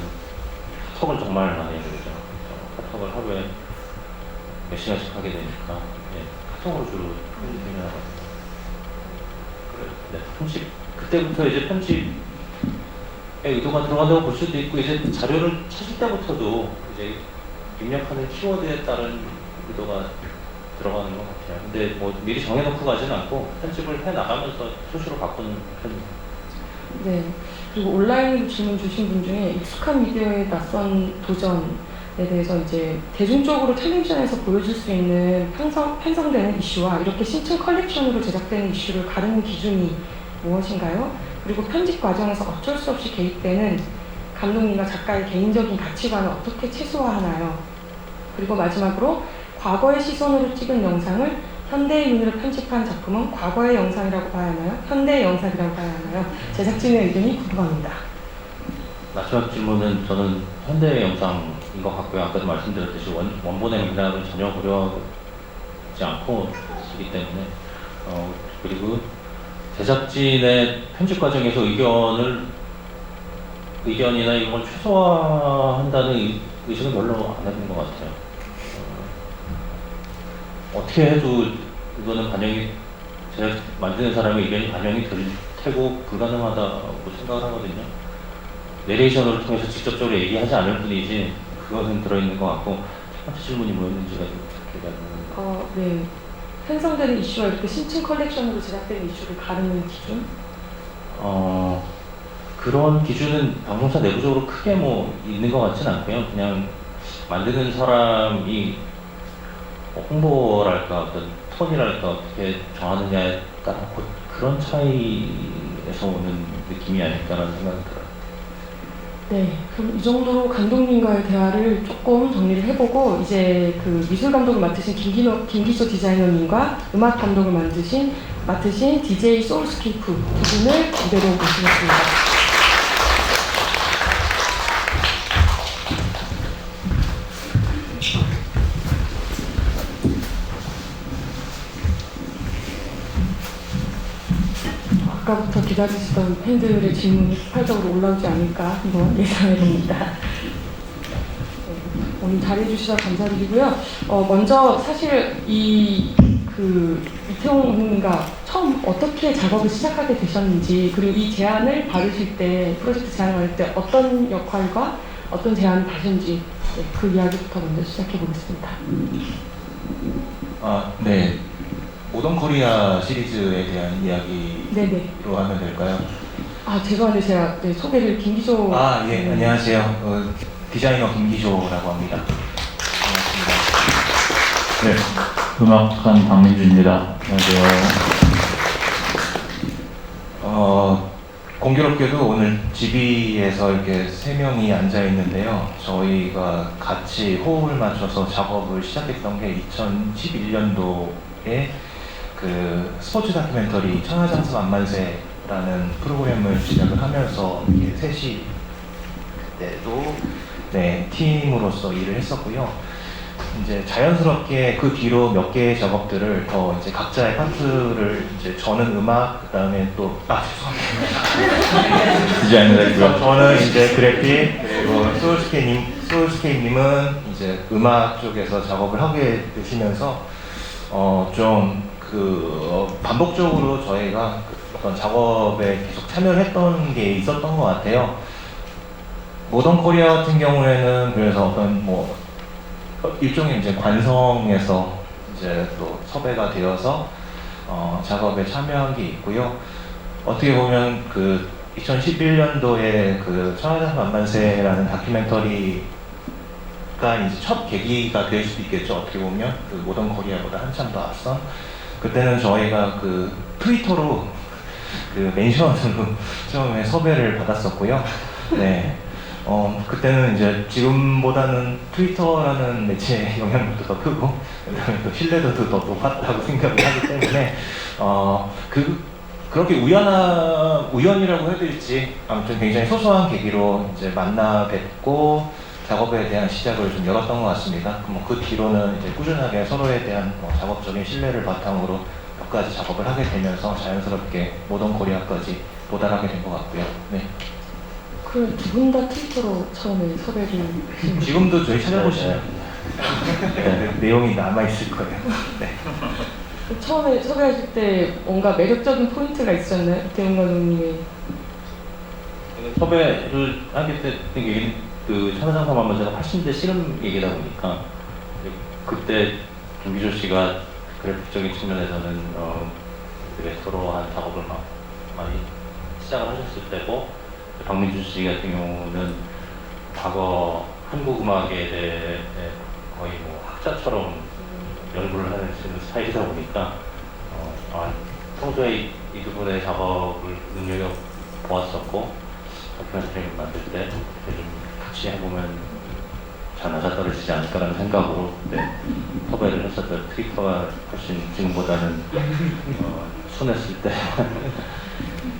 카톡을 정말 많이 해드리죠. 카톡을 하루에 몇 시간씩 하게 되니까 카톡으로 주로 편집을 하거든요. 그때부터 이제 편집 의도가 들어간다고 볼 수도 있고 이제 자료를 찾을 때부터도 이제 입력하는 키워드에 따른 의도가 들어가는 것 같아요. 근데 뭐 미리 정해놓고 가지는 않고 편집을 해 나가면서 수시로 바꾸는 편입니다. 네. 그리고 온라인으로 질문 주신 분 중에 익숙한 미디어의 낯선 도전에 대해서 이제 대중적으로 텔레비전에서 보여줄 수 있는 편성되는 이슈와 이렇게 신층 컬렉션으로 제작되는 이슈를 가르는 기준이 무엇인가요? 그리고 편집 과정에서 어쩔 수 없이 개입되는 감독님과 작가의 개인적인 가치관을 어떻게 최소화하나요? 그리고 마지막으로 과거의 시선으로 찍은 영상을 현대의 눈으로 편집한 작품은 과거의 영상이라고 봐야 하나요? 현대의 영상이라고 봐야 하나요? 제작진의 의견이 궁금합니다. 마지막 질문은 저는 현대 영상인 것 같고요. 아까도 말씀드렸듯이 원본의 맥락을 전혀 고려하지 않고 쓰기 때문에 그리고 제작진의 편집 과정에서 의견이나 이런 걸 최소화한다는 의식은 별로 안 해본 것 같아요. 어떻게 해도 이거는 제가 만드는 사람의 의견이 반영이 될 테고 불가능하다고 생각을 하거든요. 내레이션을 통해서 직접적으로 얘기하지 않을 뿐이지 그것은 들어있는 것 같고 첫 번째 질문이 뭐였는지가 기억이 안 나는데 네. 편성되는 이슈와 이렇게 신층 컬렉션으로 제작되는 이슈를 가르는 기준? 그런 기준은 방송사 내부적으로 크게 뭐 있는 것 같지는 않고요. 그냥 만드는 사람이 홍보랄까 어떤 톤이랄까 어떻게 정하느냐에 따라 그런 차이에서 오는 느낌이 아닐까라는 생각이 들어요. 네, 그럼 이 정도로 감독님과의 대화를 조금 정리를 해보고 이제 그 미술 감독을 맡으신 김기소 디자이너님과 음악 감독을 맡으신 DJ 소울스케이프 두 분을 무대로 모시겠습니다. 아까부터 기다리시던 팬들의 질문이 폭발적으로 올라오지 않을까 한번 예상해봅니다. 네, 오늘 잘해주셔서 감사드리고요. 먼저 사실 이태용 감독님과 처음 어떻게 작업을 시작하게 되셨는지 그리고 이 제안을 받으실 때 프로젝트 제안을 받을 때 어떤 역할과 어떤 제안을 받으신지 그 이야기부터 먼저 시작해 보겠습니다. 네. 모던 코리아 시리즈에 대한 이야기로 네네. 하면 될까요? 죄송한데 제가 소개를 김기조. 예, 안녕하세요. 디자이너 김기조라고 합니다. 반갑습니다. 네, 음악한 박민주입니다. 안녕하세요. 공교롭게도 오늘 집이에서 이렇게 세 명이 앉아 있는데요. 저희가 같이 호흡을 맞춰서 작업을 시작했던 게 2011년도에 그 스포츠 다큐멘터리 천하장사 만만세라는 프로그램을 시작을 하면서 이렇게 셋이 그때도 팀으로서 일을 했었고요. 이제 자연스럽게 그 뒤로 몇 개의 작업들을 더 이제 각자의 파트를 이제 저는 음악 그다음에 또 죄송합니다. 디자이너고요. 저는 이제 그래픽 그리고 소울스케이님은 이제 음악 쪽에서 작업을 하게 되시면서 좀 반복적으로 저희가 어떤 작업에 계속 참여를 했던 게 있었던 것 같아요. 모던 코리아 같은 경우에는 그래서 어떤 일종의 이제 관성에서 이제 또 섭외가 되어서 작업에 참여한 게 있고요. 어떻게 보면 2011년도에 천하장사 만만세라는 다큐멘터리가 이제 첫 계기가 될 수도 있겠죠. 어떻게 보면 모던 코리아보다 한참 더 앞선. 그때는 저희가 트위터로 멘션으로 처음에 섭외를 받았었고요. 네. 그때는 이제 지금보다는 트위터라는 매체의 영향력도 더 크고, 그다음에 또 신뢰도도 더 높았다고 생각을 하기 때문에, 그렇게 우연이라고 해야 될지, 아무튼 굉장히 소소한 계기로 이제 만나 뵙고, 작업에 대한 시작을 좀 열었던 것 같습니다. 그 뒤로는 이제 꾸준하게 서로에 대한 작업적인 신뢰를 바탕으로 몇 가지 작업을 하게 되면서 자연스럽게 모던 코리아까지 도달하게 된 것 같고요. 네. 그 두 분 다 트위터로 처음에 섭외를 지금도 저희 찾아보시면 내용이 남아있을 거예요. 네. 처음에 섭외하실 때 뭔가 매력적인 포인트가 있었나요? 이태용 감독님의. 섭외를 하게 됐던 얘기는 그 천하장사만만 제가 80대 씨름 얘기다 보니까 그때 김기조 씨가 그래픽적인 측면에서는 레트로한 작업을 막 많이 시작을 하셨을 때고 박민준 씨 같은 경우는 과거 한국 음악에 대해 거의 뭐 학자처럼 연구를 하는 스타일이다 보니까 평소에 이 두 분의 작업을 눈여겨 보았었고 다큐멘터리를 만들 때 좀 같이 해보면 잘 맞아떨어지지 않을까라는 생각으로 섭외를 했었죠. 트위터가 훨씬 지금보다는 순했을 때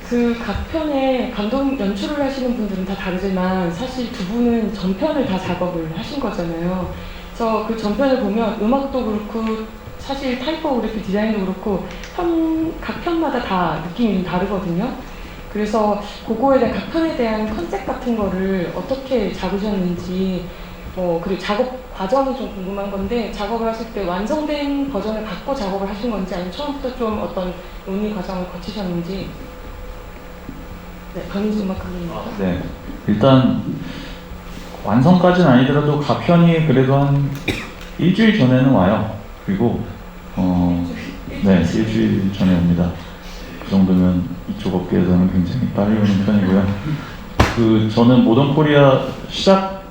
그 각 편에 감독 연출을 하시는 분들은 다 다르지만 사실 두 분은 전편을 다 작업을 하신 거잖아요. 그래서 그 전편을 보면 음악도 그렇고 사실 타이포그래피 디자인도 그렇고 각 편마다 다 느낌이 좀 다르거든요. 그래서 그거에 대한 각 편에 대한 컨셉 같은 거를 어떻게 잡으셨는지 그리고 작업 과정이 좀 궁금한 건데 작업을 하실 때 완성된 버전을 갖고 작업을 하신 건지 아니면 처음부터 좀 어떤 논의 과정을 거치셨는지. 네, 강민수 음악감독입니다. 네, 일단 완성까지는 아니더라도 가편이 그래도 한 일주일 전에는 와요. 그리고 네, 일주일 전에 옵니다. 그 정도면 이쪽 업계에서는 굉장히 빨리 오는 편이고요. 저는 모던 코리아 시작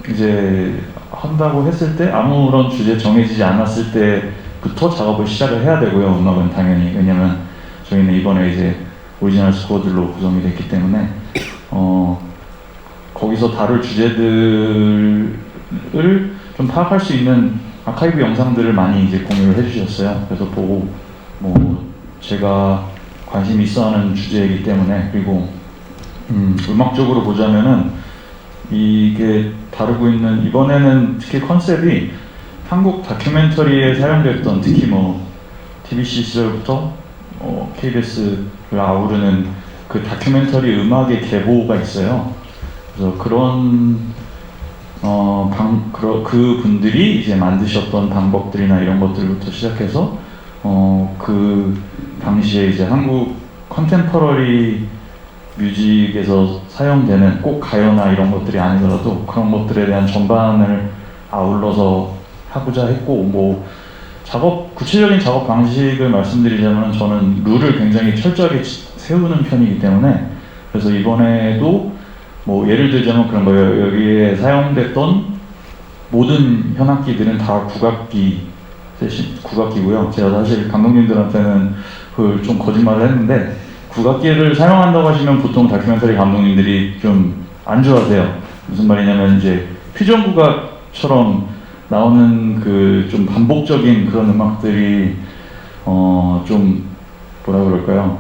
이제 한다고 했을 때 아무런 주제 정해지지 않았을 때부터 작업을 시작을 해야 되고요. 음악은 당연히. 왜냐면 저희는 이번에 이제 오리지널 스코어들로 구성이 됐기 때문에 거기서 다룰 주제들을 좀 파악할 수 있는 아카이브 영상들을 많이 이제 공유를 해주셨어요. 그래서 보고 제가 관심 있어하는 주제이기 때문에 그리고 음악적으로 보자면은 이게 다루고 있는 이번에는 특히 컨셉이 한국 다큐멘터리에 사용됐던 특히 TBC 시절부터 KBS를 아우르는 그 다큐멘터리 음악의 계보가 있어요. 그래서 그 분들이 이제 만드셨던 방법들이나 이런 것들부터 시작해서 그 당시에 이제 한국 컨템퍼러리 뮤직에서 사용되는 꼭 가요나 이런 것들이 아니더라도 그런 것들에 대한 전반을 아울러서 하고자 했고 구체적인 작업 방식을 말씀드리자면 저는 룰을 굉장히 철저하게 세우는 편이기 때문에 그래서 이번에도 예를 들자면 그런 거예요. 여기에 사용됐던 모든 현악기들은 다 국악기고요. 제가 사실 감독님들한테는 그걸 좀 거짓말을 했는데 국악기를 사용한다고 하시면 보통 다큐멘터리 감독님들이 좀 안 좋아하세요. 무슨 말이냐면 이제 퓨전 국악처럼 나오는 그 좀 반복적인 그런 음악들이 좀 뭐라 그럴까요?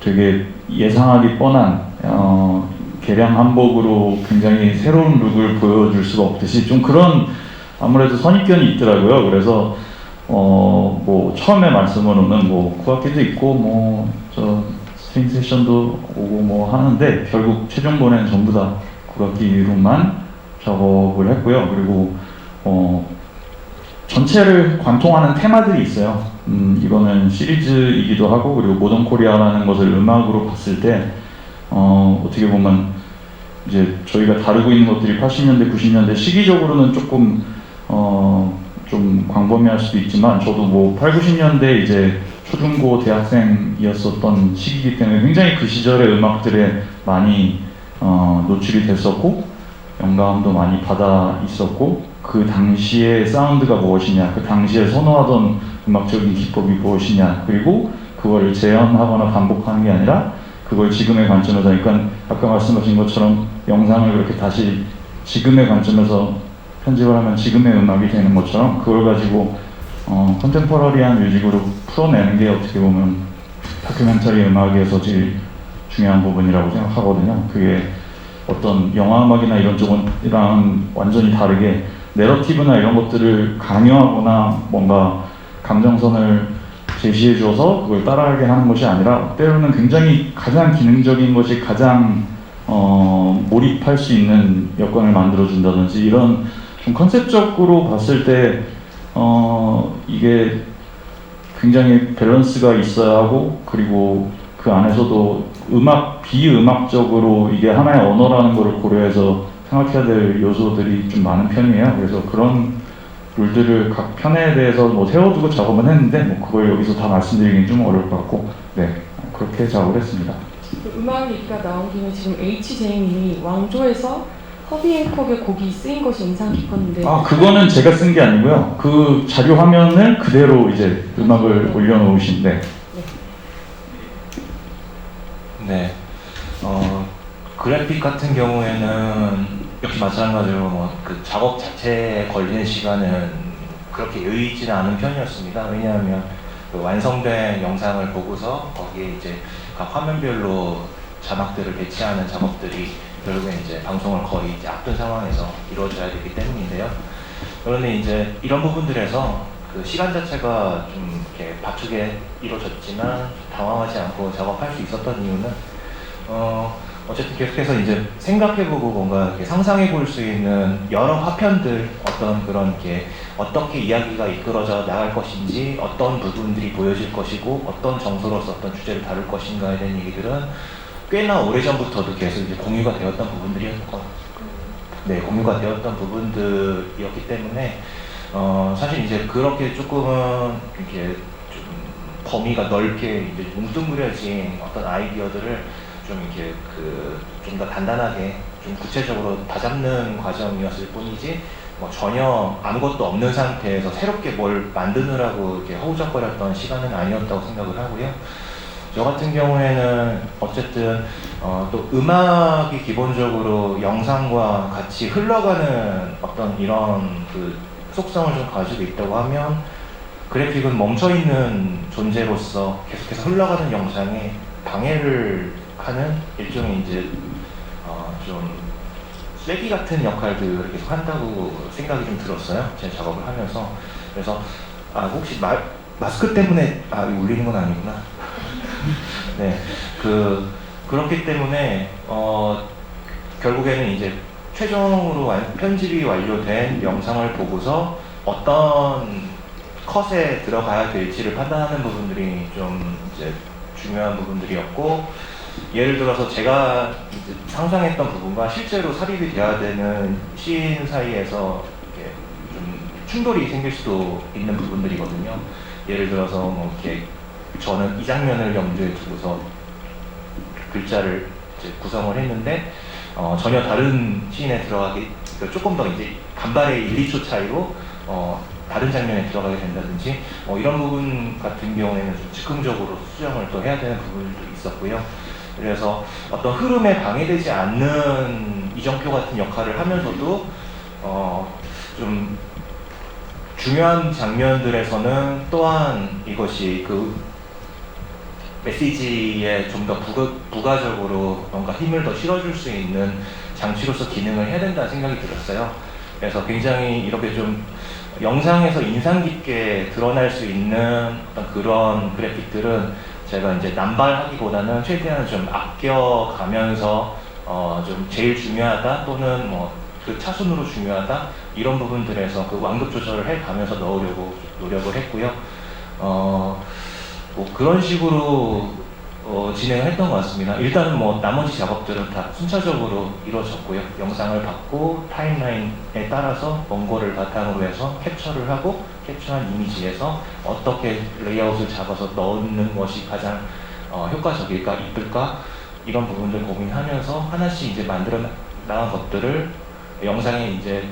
되게 예상하기 뻔한 개량 한복으로 굉장히 새로운 룩을 보여줄 수가 없듯이 좀 그런 아무래도 선입견이 있더라고요. 그래서 처음에 말씀으로는 국악기도 있고 스트링 세션도 오고 하는데 결국 최종본에는 전부 다 국악기로만 작업을 했고요. 그리고 전체를 관통하는 테마들이 있어요. 이거는 시리즈이기도 하고 그리고 모던 코리아라는 것을 음악으로 봤을 때 어떻게 보면 이제 저희가 다루고 있는 것들이 80년대, 90년대 시기적으로는 조금 좀 광범위할 수도 있지만 저도 8, 90년대 이제 초중고 대학생이었었던 시기이기 때문에 굉장히 그 시절의 음악들에 많이 노출이 됐었고 영감도 많이 받아 있었고 그 당시의 사운드가 무엇이냐, 그 당시에 선호하던 음악적인 기법이 무엇이냐, 그리고 그걸 재현하거나 반복하는 게 아니라 그걸 지금의 관점에서, 그러니까 아까 말씀하신 것처럼 영상을 그렇게 다시 지금의 관점에서 편집을 하면 지금의 음악이 되는 것처럼 그걸 가지고 컨템퍼러리한 뮤직으로 풀어내는 게 어떻게 보면 다큐멘터리 음악에서 제일 중요한 부분이라고 생각하거든요. 그게 어떤 영화 음악이나 이런 쪽이랑 완전히 다르게 내러티브나 이런 것들을 강요하거나 뭔가 감정선을 제시해줘서 그걸 따라하게 하는 것이 아니라 때로는 굉장히 가장 기능적인 것이 가장 몰입할 수 있는 여건을 만들어준다든지 이런 좀 컨셉적으로 봤을 때 이게 굉장히 밸런스가 있어야 하고 그리고 그 안에서도 비음악적으로 이게 하나의 언어라는 것을 고려해서 생각해야 될 요소들이 좀 많은 편이에요. 그래서 그런 룰들을 각 편에 대해서 뭐 세워두고 작업은 했는데 뭐 그걸 여기서 다 말씀드리긴 좀 어려울 것 같고, 네, 그렇게 작업을 했습니다. 그 음악 얘기가 나온 김에 지금 HJ님이 왕조에서 허비 앤콕의 곡이 쓰인 것이 인상 깊었는데 아, 그거는 제가 쓴 게 아니고요. 그 자료 화면을 그대로 이제 음악을 올려놓으신데. 네. 그래픽 같은 경우에는 역시 마찬가지로 뭐 그 작업 자체에 걸리는 시간은 그렇게 여의지는 않은 편이었습니다. 왜냐하면 그 완성된 영상을 보고서 거기에 이제 각 화면별로 자막들을 배치하는 작업들이 결국엔 이제 방송을 거의 이제 앞둔 상황에서 이루어져야 되기 때문인데요. 그런데 이제 이런 부분들에서 그 시간 자체가 좀 이렇게 바쁘게 이루어졌지만 당황하지 않고 작업할 수 있었던 이유는 어쨌든 계속해서 이제 생각해보고 뭔가 이렇게 상상해볼 수 있는 여러 화편들, 어떤 그런 게 어떻게 이야기가 이끌어져 나갈 것인지, 어떤 부분들이 보여질 것이고, 어떤 정서로서 어떤 주제를 다룰 것인가에 대한 얘기들은 꽤나 오래전부터도 계속 이제 공유가 되었던 공유가 되었던 부분들이었기 때문에 사실 이제 그렇게 조금은 이렇게 좀 범위가 넓게 이제 뭉뚱그려진 어떤 아이디어들을 좀 이렇게 좀 더 단단하게 좀 구체적으로 다잡는 과정이었을 뿐이지 뭐 전혀 아무것도 없는 상태에서 새롭게 뭘 만드느라고 이렇게 허우적거렸던 시간은 아니었다고 생각을 하고요. 저 같은 경우에는 어쨌든 또 음악이 기본적으로 영상과 같이 흘러가는 어떤 이런 그 속성을 좀 가지고 있다고 하면 그래픽은 멈춰있는 존재로서 계속해서 흘러가는 영상에 방해를 하는 일종의 이제 좀 쐐기 같은 역할들을 계속 한다고 생각이 좀 들었어요. 제 작업을 하면서. 그래서 혹시 마스크 때문에 이거 울리는 건 아니구나. 네, 그렇기 때문에 결국에는 이제 최종으로 편집이 완료된 영상을 보고서 어떤 컷에 들어가야 될지를 판단하는 부분들이 좀 이제 중요한 부분들이었고, 예를 들어서 제가 이제 상상했던 부분과 실제로 삽입이 돼야 되는 시인 사이에서 이렇게 좀 충돌이 생길 수도 있는 부분들이거든요. 예를 들어서 뭐 이렇게 저는 이 장면을 염두에 두고서 글자를 이제 구성을 했는데 전혀 다른 시인에 들어가기 조금 더 이제 간발의 1, 2초 차이로 다른 장면에 들어가게 된다든지 이런 부분 같은 경우에는 좀 즉흥적으로 수정을 또 해야 되는 부분도 있었고요. 그래서 어떤 흐름에 방해되지 않는 이정표 같은 역할을 하면서도 좀 중요한 장면들에서는 또한 이것이 그 메시지에 좀 더 부가적으로 뭔가 힘을 더 실어줄 수 있는 장치로서 기능을 해야 된다는 생각이 들었어요. 그래서 굉장히 이렇게 좀 영상에서 인상 깊게 드러날 수 있는 어떤 그런 그래픽들은 제가 이제 남발하기보다는 최대한 좀 아껴가면서 좀 제일 중요하다 또는 뭐 그 차순으로 중요하다 이런 부분들에서 그 완급 조절을 해가면서 넣으려고 노력을 했고요. 뭐 그런 식으로 진행을 했던 것 같습니다. 일단은 뭐 나머지 작업들은 다 순차적으로 이루어졌고요. 영상을 받고 타임라인에 따라서 원고를 바탕으로 해서 캡처를 하고 캡처한 이미지에서 어떻게 레이아웃을 잡아서 넣는 것이 가장 효과적일까, 이쁠까 이런 부분들 고민하면서 하나씩 이제 만들어 나간 것들을 영상에 이제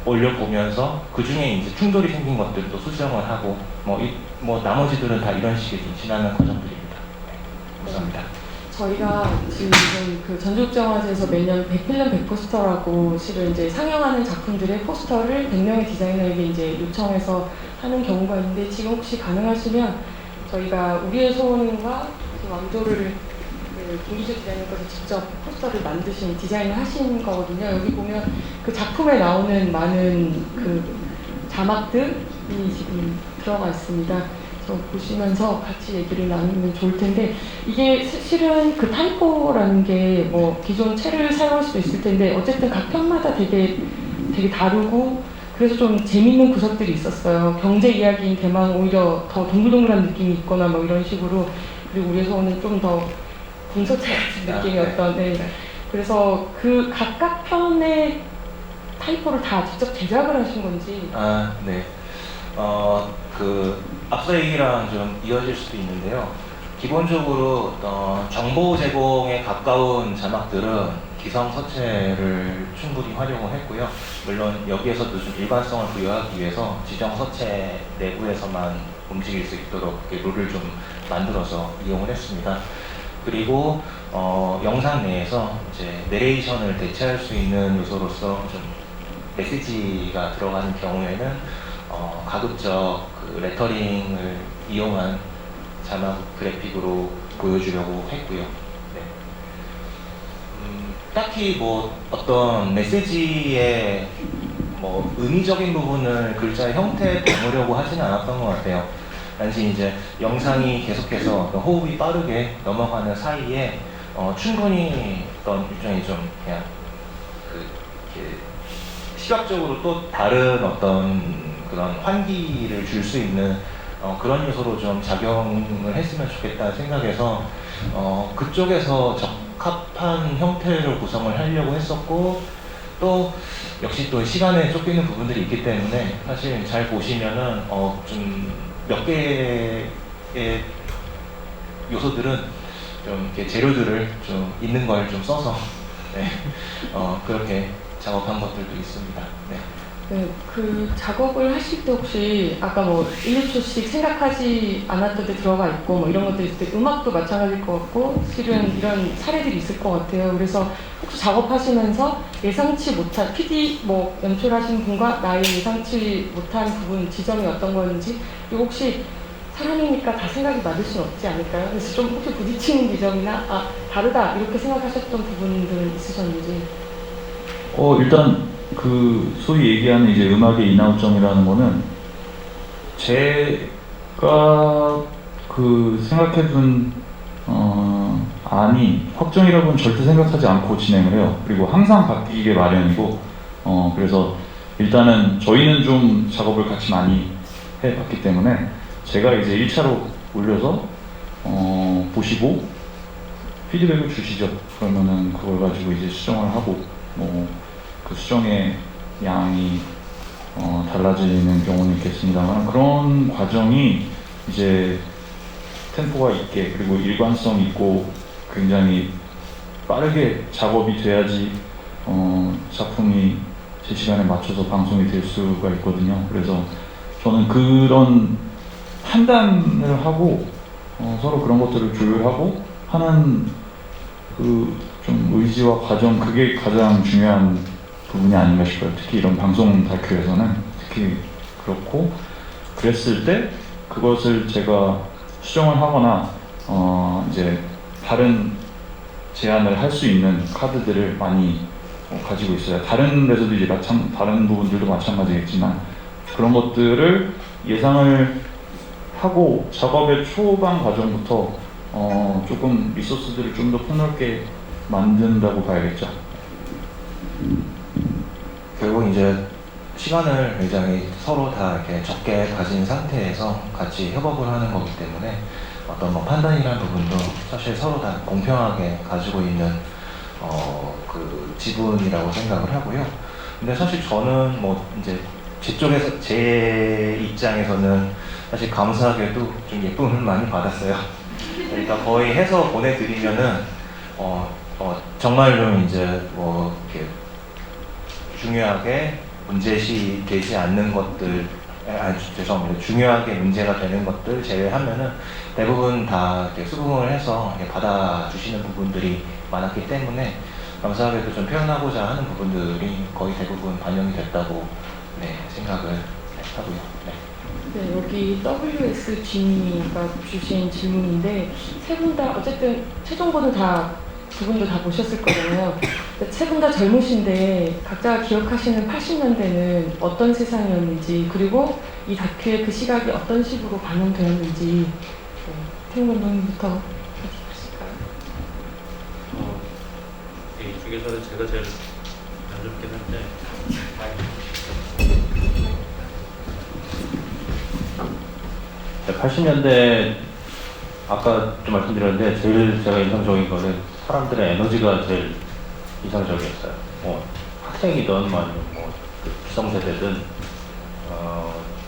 올려보면서 그 중에 이제 충돌이 생긴 것들도 수정을 하고 뭐 나머지들은 다 이런 식의 좀 지나는 과정들입니다. 감사합니다. 저희가 지금 그 전주국제영화제에서 매년 100필름 100포스터라고 실은 이제 상영하는 작품들의 포스터를 100명의 디자이너에게 이제 요청해서 하는 경우가 있는데, 지금 혹시 가능하시면 저희가 우리의 소원과 왕조를 김기주 디자이너께서 직접 포스터를 만드신 디자인을 하신 거거든요. 여기 보면 그 작품에 나오는 많은 그 자막들이 지금 들어가 있습니다. 보시면서 같이 얘기를 나누면 좋을 텐데, 이게 실은 그 타이포라는 게 뭐 기존 채를 사용할 수도 있을 텐데 어쨌든 각 편마다 되게 다르고 그래서 좀 재밌는 구석들이 있었어요. 경제 이야기인 대망 오히려 더 동글동글한 느낌이 있거나 뭐 이런 식으로. 그리고 우리의 소원은 좀 더 공소체 같은 느낌의 네. 어떤 네. 그래서 그 각각 편의 타이포를 다 직접 제작을 하신 건지 아, 네. 그 앞서 얘기랑 좀 이어질 수도 있는데요. 기본적으로 정보 제공에 가까운 자막들은 기성 서체를 충분히 활용을 했고요. 물론 여기에서도 좀 일관성을 부여하기 위해서 지정 서체 내부에서만 움직일 수 있도록 이렇게 룰을 좀 만들어서 이용을 했습니다. 그리고 영상 내에서 이제 내레이션을 대체할 수 있는 요소로서 좀 메시지가 들어가는 경우에는 가급적 그 레터링을 이용한 자막 그래픽으로 보여주려고 했고요. 네. 딱히 뭐 어떤 메시지의 뭐 의미적인 부분을 글자의 형태에 담으려고 하지는 않았던 것 같아요. 단지 이제 영상이 계속해서 어떤 호흡이 빠르게 넘어가는 사이에 충분히 어떤 일종의 좀 그냥 이렇게 시각적으로 또 다른 어떤 그런 환기를 줄 수 있는 그런 요소로 좀 작용을 했으면 좋겠다 생각해서 그쪽에서 적합한 형태로 구성을 하려고 했었고, 또 역시 또 시간에 쫓기는 부분들이 있기 때문에 사실 잘 보시면은 좀 몇 개의 요소들은 좀 이렇게 재료들을 좀 있는 걸 좀 써서 네, 그렇게 작업한 것들도 있습니다. 네. 네, 그 작업을 하실 때 혹시 아까 뭐 1, 2초씩 생각하지 않았던 데 들어가 있고 뭐 이런 것들이 있을 때 음악도 마찬가지일 것 같고 실은 이런 사례들이 있을 것 같아요. 그래서 혹시 작업하시면서 예상치 못한 PD 뭐 연출하신 분과 나의 예상치 못한 부분 지점이 어떤 건지, 그리고 혹시 사람이니까 다 생각이 맞을 수는 없지 않을까요? 그래서 좀 혹시 부딪히는 지점이나 다르다 이렇게 생각하셨던 부분들 있으셨는지. 일단 그 소위 얘기하는 이제 음악의 인아웃점이라는 거는 제가 그 생각해둔 안이 확정이라고는 절대 생각하지 않고 진행을 해요. 그리고 항상 바뀌게 마련이고 그래서 일단은 저희는 좀 작업을 같이 많이 해봤기 때문에 제가 이제 1차로 올려서 보시고 피드백을 주시죠. 그러면은 그걸 가지고 이제 수정을 하고 그 수정의 양이 달라지는 경우는 있겠습니다만, 그런 과정이 이제 템포가 있게 그리고 일관성 있고 굉장히 빠르게 작업이 돼야지 작품이 제 시간에 맞춰서 방송이 될 수가 있거든요. 그래서 저는 그런 판단을 하고 서로 그런 것들을 조율하고 하는 그 좀 의지와 과정, 그게 가장 중요한 부분이 아닌가 싶어요. 특히 이런 방송 다큐에서는 특히 그렇고, 그랬을 때 그것을 제가 수정을 하거나 이제 다른 제안을 할 수 있는 카드들을 많이 가지고 있어요. 다른 데서도 이제 다른 부분들도 마찬가지겠지만 그런 것들을 예상을 하고 작업의 초반 과정부터 조금 리소스들을 좀 더 폭넓게 만든다고 봐야겠죠. 결국 이제 시간을 굉장히 서로 다 이렇게 적게 가진 상태에서 같이 협업을 하는 거기 때문에 어떤 뭐 판단이라는 부분도 사실 서로 다 공평하게 가지고 있는 그 지분이라고 생각을 하고요. 근데 사실 저는 뭐 이제 제 입장에서는 사실 감사하게도 좀 예쁨을 많이 받았어요. 그러니까 거의 해서 보내드리면은 정말로 이제 뭐 이렇게 중요하게 문제시 되지 않는 것들, 죄송합니다. 중요하게 문제가 되는 것들 제외하면은 대부분 다 이렇게 수긍을 해서 이렇게 받아주시는 부분들이 많았기 때문에 감사하게도 좀 표현하고자 하는 부분들이 거의 대부분 반영이 됐다고 생각을 하고요. 네, 여기 WSG님이가 주신 질문인데 세 분 다 어쨌든 최종본은 두 분도 다 보셨을 거잖아요. 세 분 다 젊으신데 각자 기억하시는 80년대는 어떤 세상이었는지, 그리고 이 다큐의 그 시각이 어떤 식으로 반영되었는지 태웅님부터 하실까요? 이 중에서는 제가 제일 어렵긴 한데 80년대 아까 좀 말씀드렸는데 제일 제가 인상적인 거는 사람들의 에너지가 제일 인상적이었어요. 뭐 학생이든 뭐 아니면 뭐그 기성세대든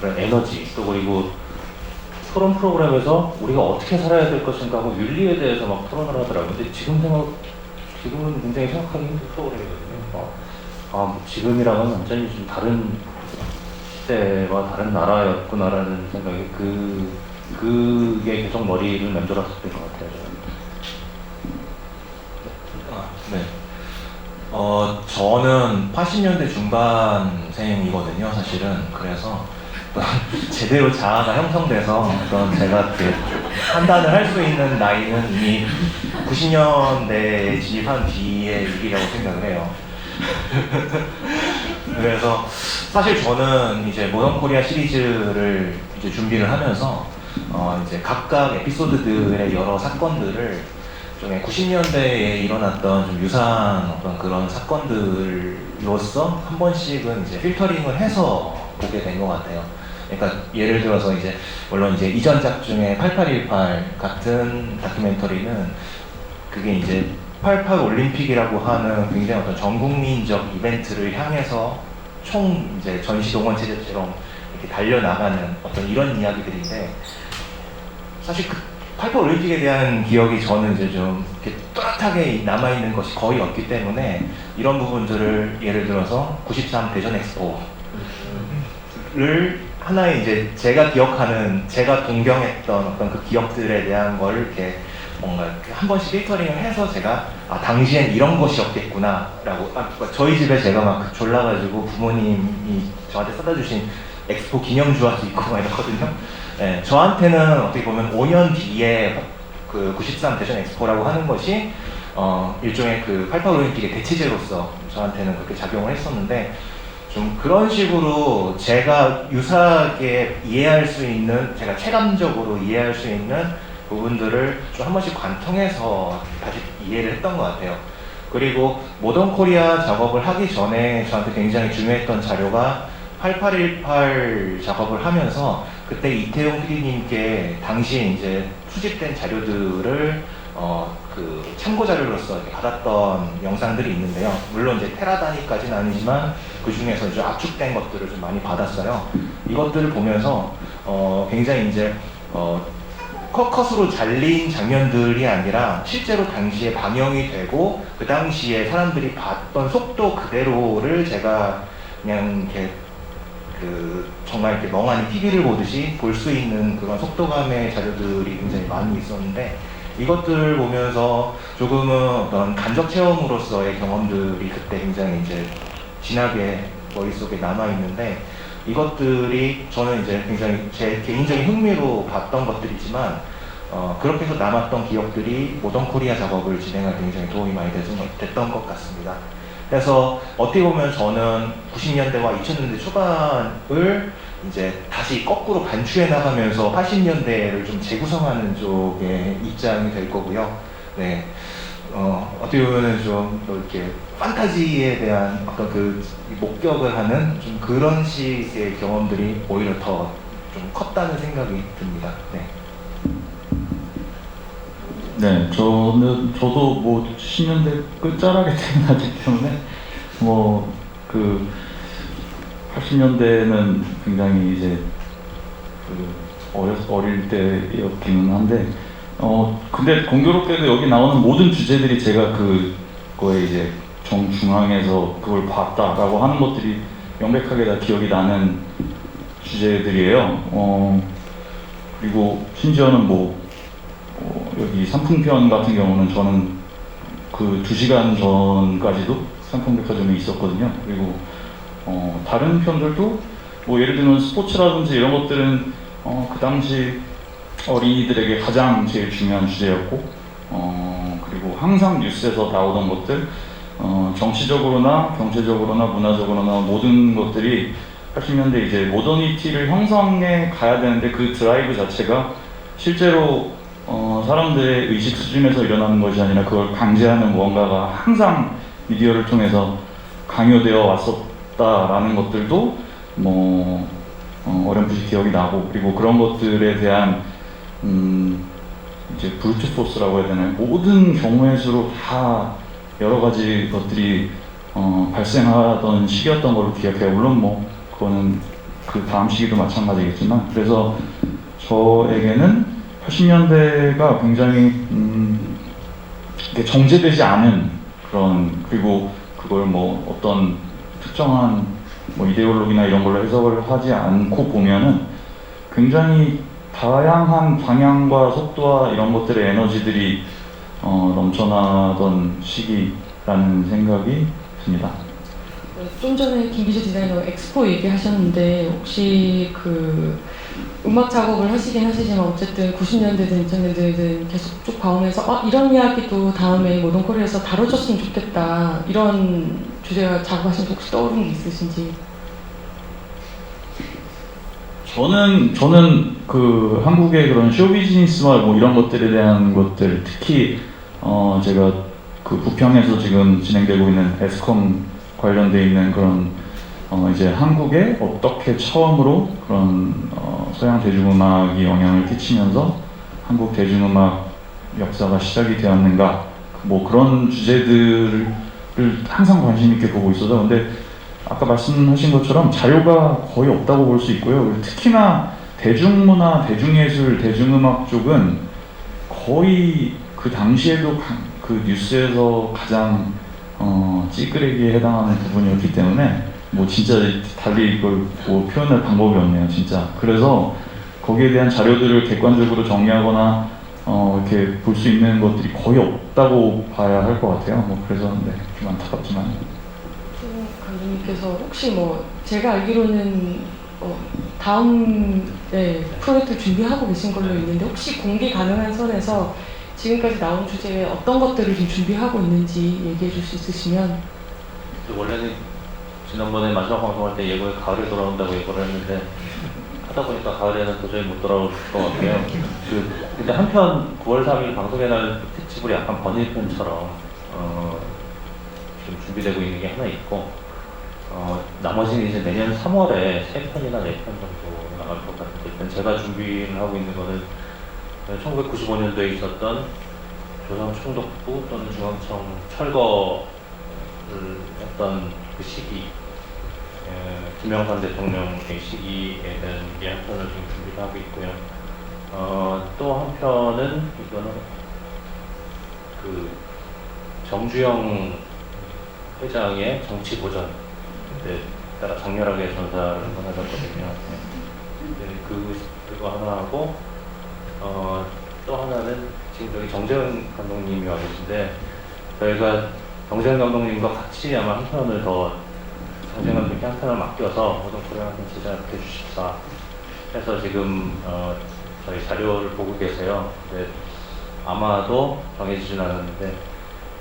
그런 에너지 또 그리고 토론 프로그램에서 우리가 어떻게 살아야 될 것인가 하고 윤리에 대해서 막 토론을 하더라고요. 근데 지금은 굉장히 생각하기 힘든 프로그램이거든요. 뭐 지금이랑은 완전히 좀 다른 시대와 다른 나라였구나라는 생각이 그게 계속 머리를 맴돌았었던 것 같아요. 저는. 네. 저는 80년대 중반생이거든요, 사실은. 그래서 제대로 자아가 형성돼서 제가 이렇게 판단을 할 수 있는 나이는 이미 90년대에 진입한 뒤의 일이라고 생각을 해요. 그래서 사실 저는 이제 모던 코리아 시리즈를 이제 준비를 하면서 이제 각각 에피소드들의 여러 사건들을 좀 90년대에 일어났던 좀 유사한 어떤 그런 사건들로서 한 번씩은 이제 필터링을 해서 보게 된 것 같아요. 그러니까 예를 들어서 이제 물론 이제 이전작 중에 8818 같은 다큐멘터리는 그게 이제 88 올림픽이라고 하는 굉장히 어떤 전 국민적 이벤트를 향해서 총 이제 전시 동원 체제처럼 이렇게 달려나가는 어떤 이런 이야기들인데 사실 그 88 올림픽에 대한 기억이 저는 이제 좀 이렇게 또렷하게 남아있는 것이 거의 없기 때문에 이런 부분들을 예를 들어서 93 대전 엑스포를 하나의 이제 제가 기억하는, 제가 동경했던 어떤 그 기억들에 대한 걸 이렇게 뭔가 이렇게 한 번씩 필터링을 해서 제가 당시엔 이런 것이었겠구나 라고 저희 집에 제가 막 졸라가지고 부모님이 저한테 사다 주신 엑스포 기념주화도 있고 막 이렇거든요. 네, 저한테는 어떻게 보면 5년 뒤에 그 93 대전 엑스포라고 하는 것이 일종의 그 88 올림픽의 대체제로서 저한테는 그렇게 작용을 했었는데 좀 그런 식으로 제가 유사하게 이해할 수 있는, 제가 체감적으로 이해할 수 있는 부분들을 좀 한 번씩 관통해서 다시 이해를 했던 것 같아요. 그리고 모던 코리아 작업을 하기 전에 저한테 굉장히 중요했던 자료가 8818 작업을 하면서 그때 이태용 PD님께 당시에 이제 수집된 자료들을 그 참고 자료로서 이렇게 받았던 영상들이 있는데요. 물론 이제 테라 단위까지는 아니지만 그 중에서 이제 압축된 것들을 좀 많이 받았어요. 이것들을 보면서 굉장히 이제 컷컷으로 잘린 장면들이 아니라 실제로 당시에 방영이 되고 그 당시에 사람들이 봤던 속도 그대로를 제가 그냥 이렇게 정말 이렇게 멍하니 TV를 보듯이 볼 수 있는 그런 속도감의 자료들이 굉장히 많이 있었는데 이것들을 보면서 조금은 어떤 간접 체험으로서의 경험들이 그때 굉장히 이제 진하게 머릿속에 남아있는데 이것들이 저는 이제 굉장히 제 개인적인 흥미로 봤던 것들이지만 그렇게 해서 남았던 기억들이 모던 코리아 작업을 진행할 굉장히 도움이 많이 됐던 것 같습니다. 그래서 어떻게 보면 저는 90년대와 2000년대 초반을 이제 다시 거꾸로 반추해 나가면서 80년대를 좀 재구성하는 쪽의 입장이 될 거고요. 네. 어떻게 보면 좀 이렇게 판타지에 대한 어떤 그 목격을 하는 좀 그런 식의 경험들이 오히려 더 좀 컸다는 생각이 듭니다. 네. 네, 저도 뭐 90년대 끝자락에 태어나기 때문에 뭐 그 80년대는 굉장히 이제 어릴 때였기는 한데 근데 공교롭게도 여기 나오는 모든 주제들이 제가 그거에 이제 정중앙에서 그걸 봤다라고 하는 것들이 명백하게 다 기억이 나는 주제들이에요. 그리고 심지어는 여기 상품편 같은 경우는 저는 그 2시간 전까지도 상품백화점에 있었거든요. 그리고 다른 편들도 뭐 예를 들면 스포츠라든지 이런 것들은 그 당시 어린이들에게 가장 제일 중요한 주제였고 그리고 항상 뉴스에서 나오던 것들 정치적으로나 경제적으로나 문화적으로나 모든 것들이 80년대 이제 모더니티를 형성해 가야 되는데 그 드라이브 자체가 실제로 사람들의 의식 수준에서 일어나는 것이 아니라 그걸 강제하는 무언가가 항상 미디어를 통해서 강요되어 왔었다라는 것들도 어렴풋이 기억이 나고 그리고 그런 것들에 대한 이제 브루트 포스라고 해야 되나요? 모든 경우의 수로 다 여러 가지 것들이 발생하던 시기였던 걸로 기억해요. 물론 뭐 그거는 그 다음 시기도 마찬가지겠지만, 그래서 저에게는 80년대가 굉장히 이렇게 정제되지 않은 그런, 그리고 그걸 뭐 어떤 특정한 뭐 이데올로기나 이런 걸로 해석을 하지 않고 보면은 굉장히 다양한 방향과 속도와 이런 것들의 에너지들이 넘쳐나던 시기라는 생각이 듭니다. 좀 전에 김기재 디자이너 엑스포 얘기하셨는데 혹시 그 음악 작업을 하시긴 하시지만 어쨌든 90년대든 2000년대든 계속 쭉 봐오면서 이런 이야기도 다음에 모던 코리아에서 다뤄줬으면 좋겠다 이런 주제가 작업하신 게 혹시 떠오르는 게 있으신지? 저는 그 한국의 그런 쇼비즈니스와 뭐 이런 것들에 대한 것들, 특히 제가 그 부평에서 지금 진행되고 있는 에스컴 관련돼 있는 그런 이제 한국에 어떻게 처음으로 그런 서양 대중음악이 영향을 끼치면서 한국 대중음악 역사가 시작이 되었는가, 뭐 그런 주제들을 항상 관심 있게 보고 있어서, 근데 아까 말씀하신 것처럼 자료가 거의 없다고 볼 수 있고요. 특히나 대중문화, 대중예술, 대중음악 쪽은 거의 그 당시에도 그 뉴스에서 가장 찌끄레기에 해당하는 부분이었기 때문에 뭐 진짜 달리 이걸 뭐 표현할 방법이 없네요, 진짜. 그래서 거기에 대한 자료들을 객관적으로 정리하거나 이렇게 볼 수 있는 것들이 거의 없다고 봐야 할 것 같아요. 뭐 그래서 네, 좀 안타깝지만. 감독님께서 혹시 뭐 제가 알기로는 다음 프로젝트 준비하고 계신 걸로 있는데 혹시 공개 가능한 선에서 지금까지 나온 주제에 어떤 것들을 좀 준비하고 있는지 얘기해 줄 수 있으시면. 원래는 지난번에 마지막 방송할 때 예고에 가을에 돌아온다고 예고를 했는데 하다 보니까 가을에는 도저히 못 돌아올 것 같아요. 근데 한편 9월 3일 방송의 날 특집으로 약간 번외편처럼 좀 준비되고 있는 게 하나 있고, 나머지는 이제 내년 3월에 3편이나 4편 정도 나갈 것 같은데, 일단 제가 준비를 하고 있는 거는 1995년도에 있었던 조선총독부 또는 중앙청 철거를 했던 그 시기, 김영삼 대통령의 시기에 대한 게 한 편을 지금 준비를 하고 있고요. 또 한 편은 이거는 그 정주영 회장의 정치 보전, 그때 따라 장렬하게 전사를 한번 하셨거든요. 그거 하나 하고, 또 하나는 지금 여기 정재현 감독님이 와 계신데, 저희가 정재현 감독님과 같이 아마 한 편을 더, 정재현 감독님께 한 편을 맡겨서 모던 코리아 한 편 제작해 주십사 해서 지금 저희 자료를 보고 계세요. 근데 아마도 정해지진 않았는데,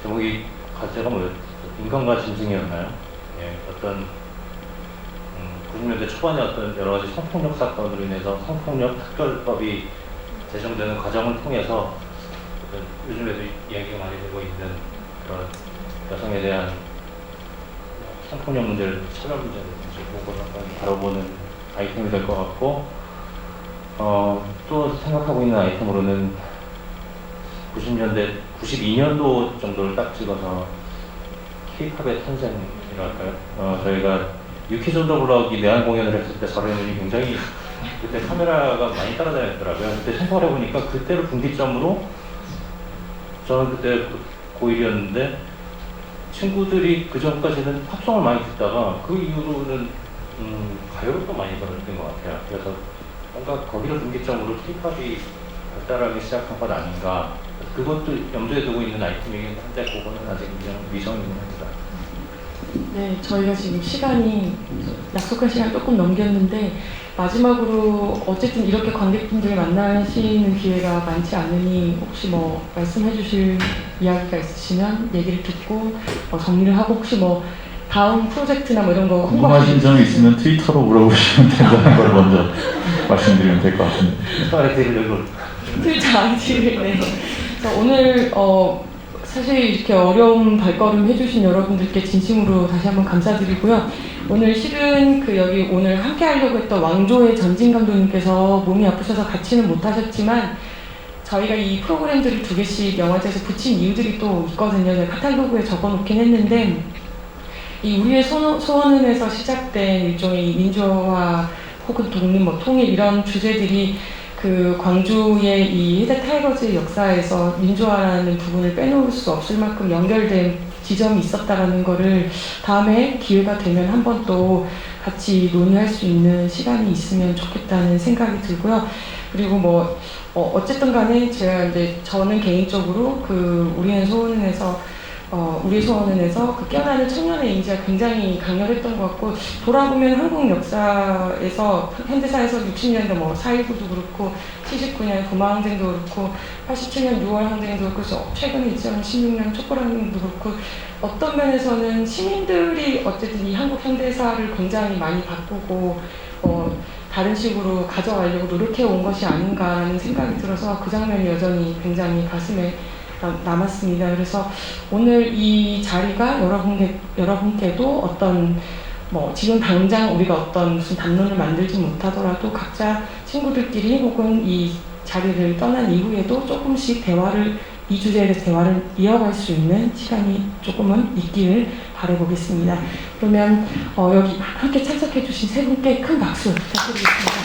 제목이 가제가 뭐였죠? 인간과 짐승이었나요? 예, 어떤 90년대 초반에 어떤 여러 가지 성폭력 사건으로 인해서 성폭력 특별법이 제정되는 과정을 통해서 요즘에도 이야기가 많이 되고 있는 그런 여성에 대한 성폭력 문제를, 차별 문제를 보고 다뤄보는 아이템이 될 것 같고, 또 생각하고 있는 아이템으로는 90년대, 92년도 정도를 딱 찍어서 K-팝의 탄생이랄까요? 저희가 유키 존더 블럭이 내한 공연을 했을 때 설에는 굉장히 그때 카메라가 많이 따라다녔더라고요. 그때 생각을 해보니까 그때를 분기점으로, 저는 그때 고1이었는데 친구들이 그 전까지는 팝송을 많이 듣다가 그 이후로는 가요를 또 많이 들었던 것 같아요. 그래서 뭔가 거기를 분기점으로 K-팝이 발달하기 시작한 건 아닌가, 그것도 염두에 두고 있는 아이템이긴 한데 그거는 아직 미정이긴 합니다. 네, 저희가 지금 시간이 약속한 시간 조금 넘겼는데 마지막으로 어쨌든 이렇게 관객분들 만나시는 기회가 많지 않으니 혹시 뭐 말씀해 주실 이야기가 있으시면 얘기를 듣고 정리를 하고, 혹시 뭐 다음 프로젝트나 뭐 이런 거 궁금하신 점이 있으면 트위터로 물어보시면 된다는 걸 먼저 말씀드리면 될 것 같은데. 트위터 아이디를 네. 그래서 오늘 사실 이렇게 어려운 발걸음 해주신 여러분들께 진심으로 다시 한번 감사드리고요. 오늘 실은 여기 오늘 함께 하려고 했던 왕조의 전진 감독님께서 몸이 아프셔서 같이는 못하셨지만 저희가 이 프로그램들을 2개씩 영화제에서 붙인 이유들이 또 있거든요. 제가 카탈로그에 적어놓긴 했는데 이 우리의 소원은에서 시작된 일종의 민주화 혹은 독립, 통일 이런 주제들이 그 광주의 이 히데 타이거즈의 역사에서 민주화라는 부분을 빼놓을 수 없을 만큼 연결된 지점이 있었다라는 거를 다음에 기회가 되면 한 번 또 같이 논의할 수 있는 시간이 있으면 좋겠다는 생각이 들고요. 그리고 어쨌든 간에 저는 개인적으로 그 우리의 소원은에서 그 깨어나는 청년의 인지가 굉장히 강렬했던 것 같고, 돌아보면 한국 역사에서 현대사에서 60년대 4.19도 그렇고 79년 도마항쟁도 그렇고 87년 6월 항쟁도 그렇고 그래서 최근에 2016년 촛불항쟁도 그렇고 어떤 면에서는 시민들이 어쨌든 이 한국 현대사를 굉장히 많이 바꾸고 다른 식으로 가져가려고 노력해 온 것이 아닌가라는 생각이 들어서 그 장면이 여전히 굉장히 가슴에 남았습니다. 그래서 오늘 이 자리가 여러분께도 어떤 지금 당장 우리가 어떤 무슨 담론을 만들지 못하더라도 각자 친구들끼리 혹은 이 자리를 떠난 이후에도 조금씩 이 주제에 대해서 대화를 이어갈 수 있는 시간이 조금은 있기를 바라보겠습니다. 그러면 여기 함께 참석해 주신 세 분께 큰 박수 부탁드리겠습니다.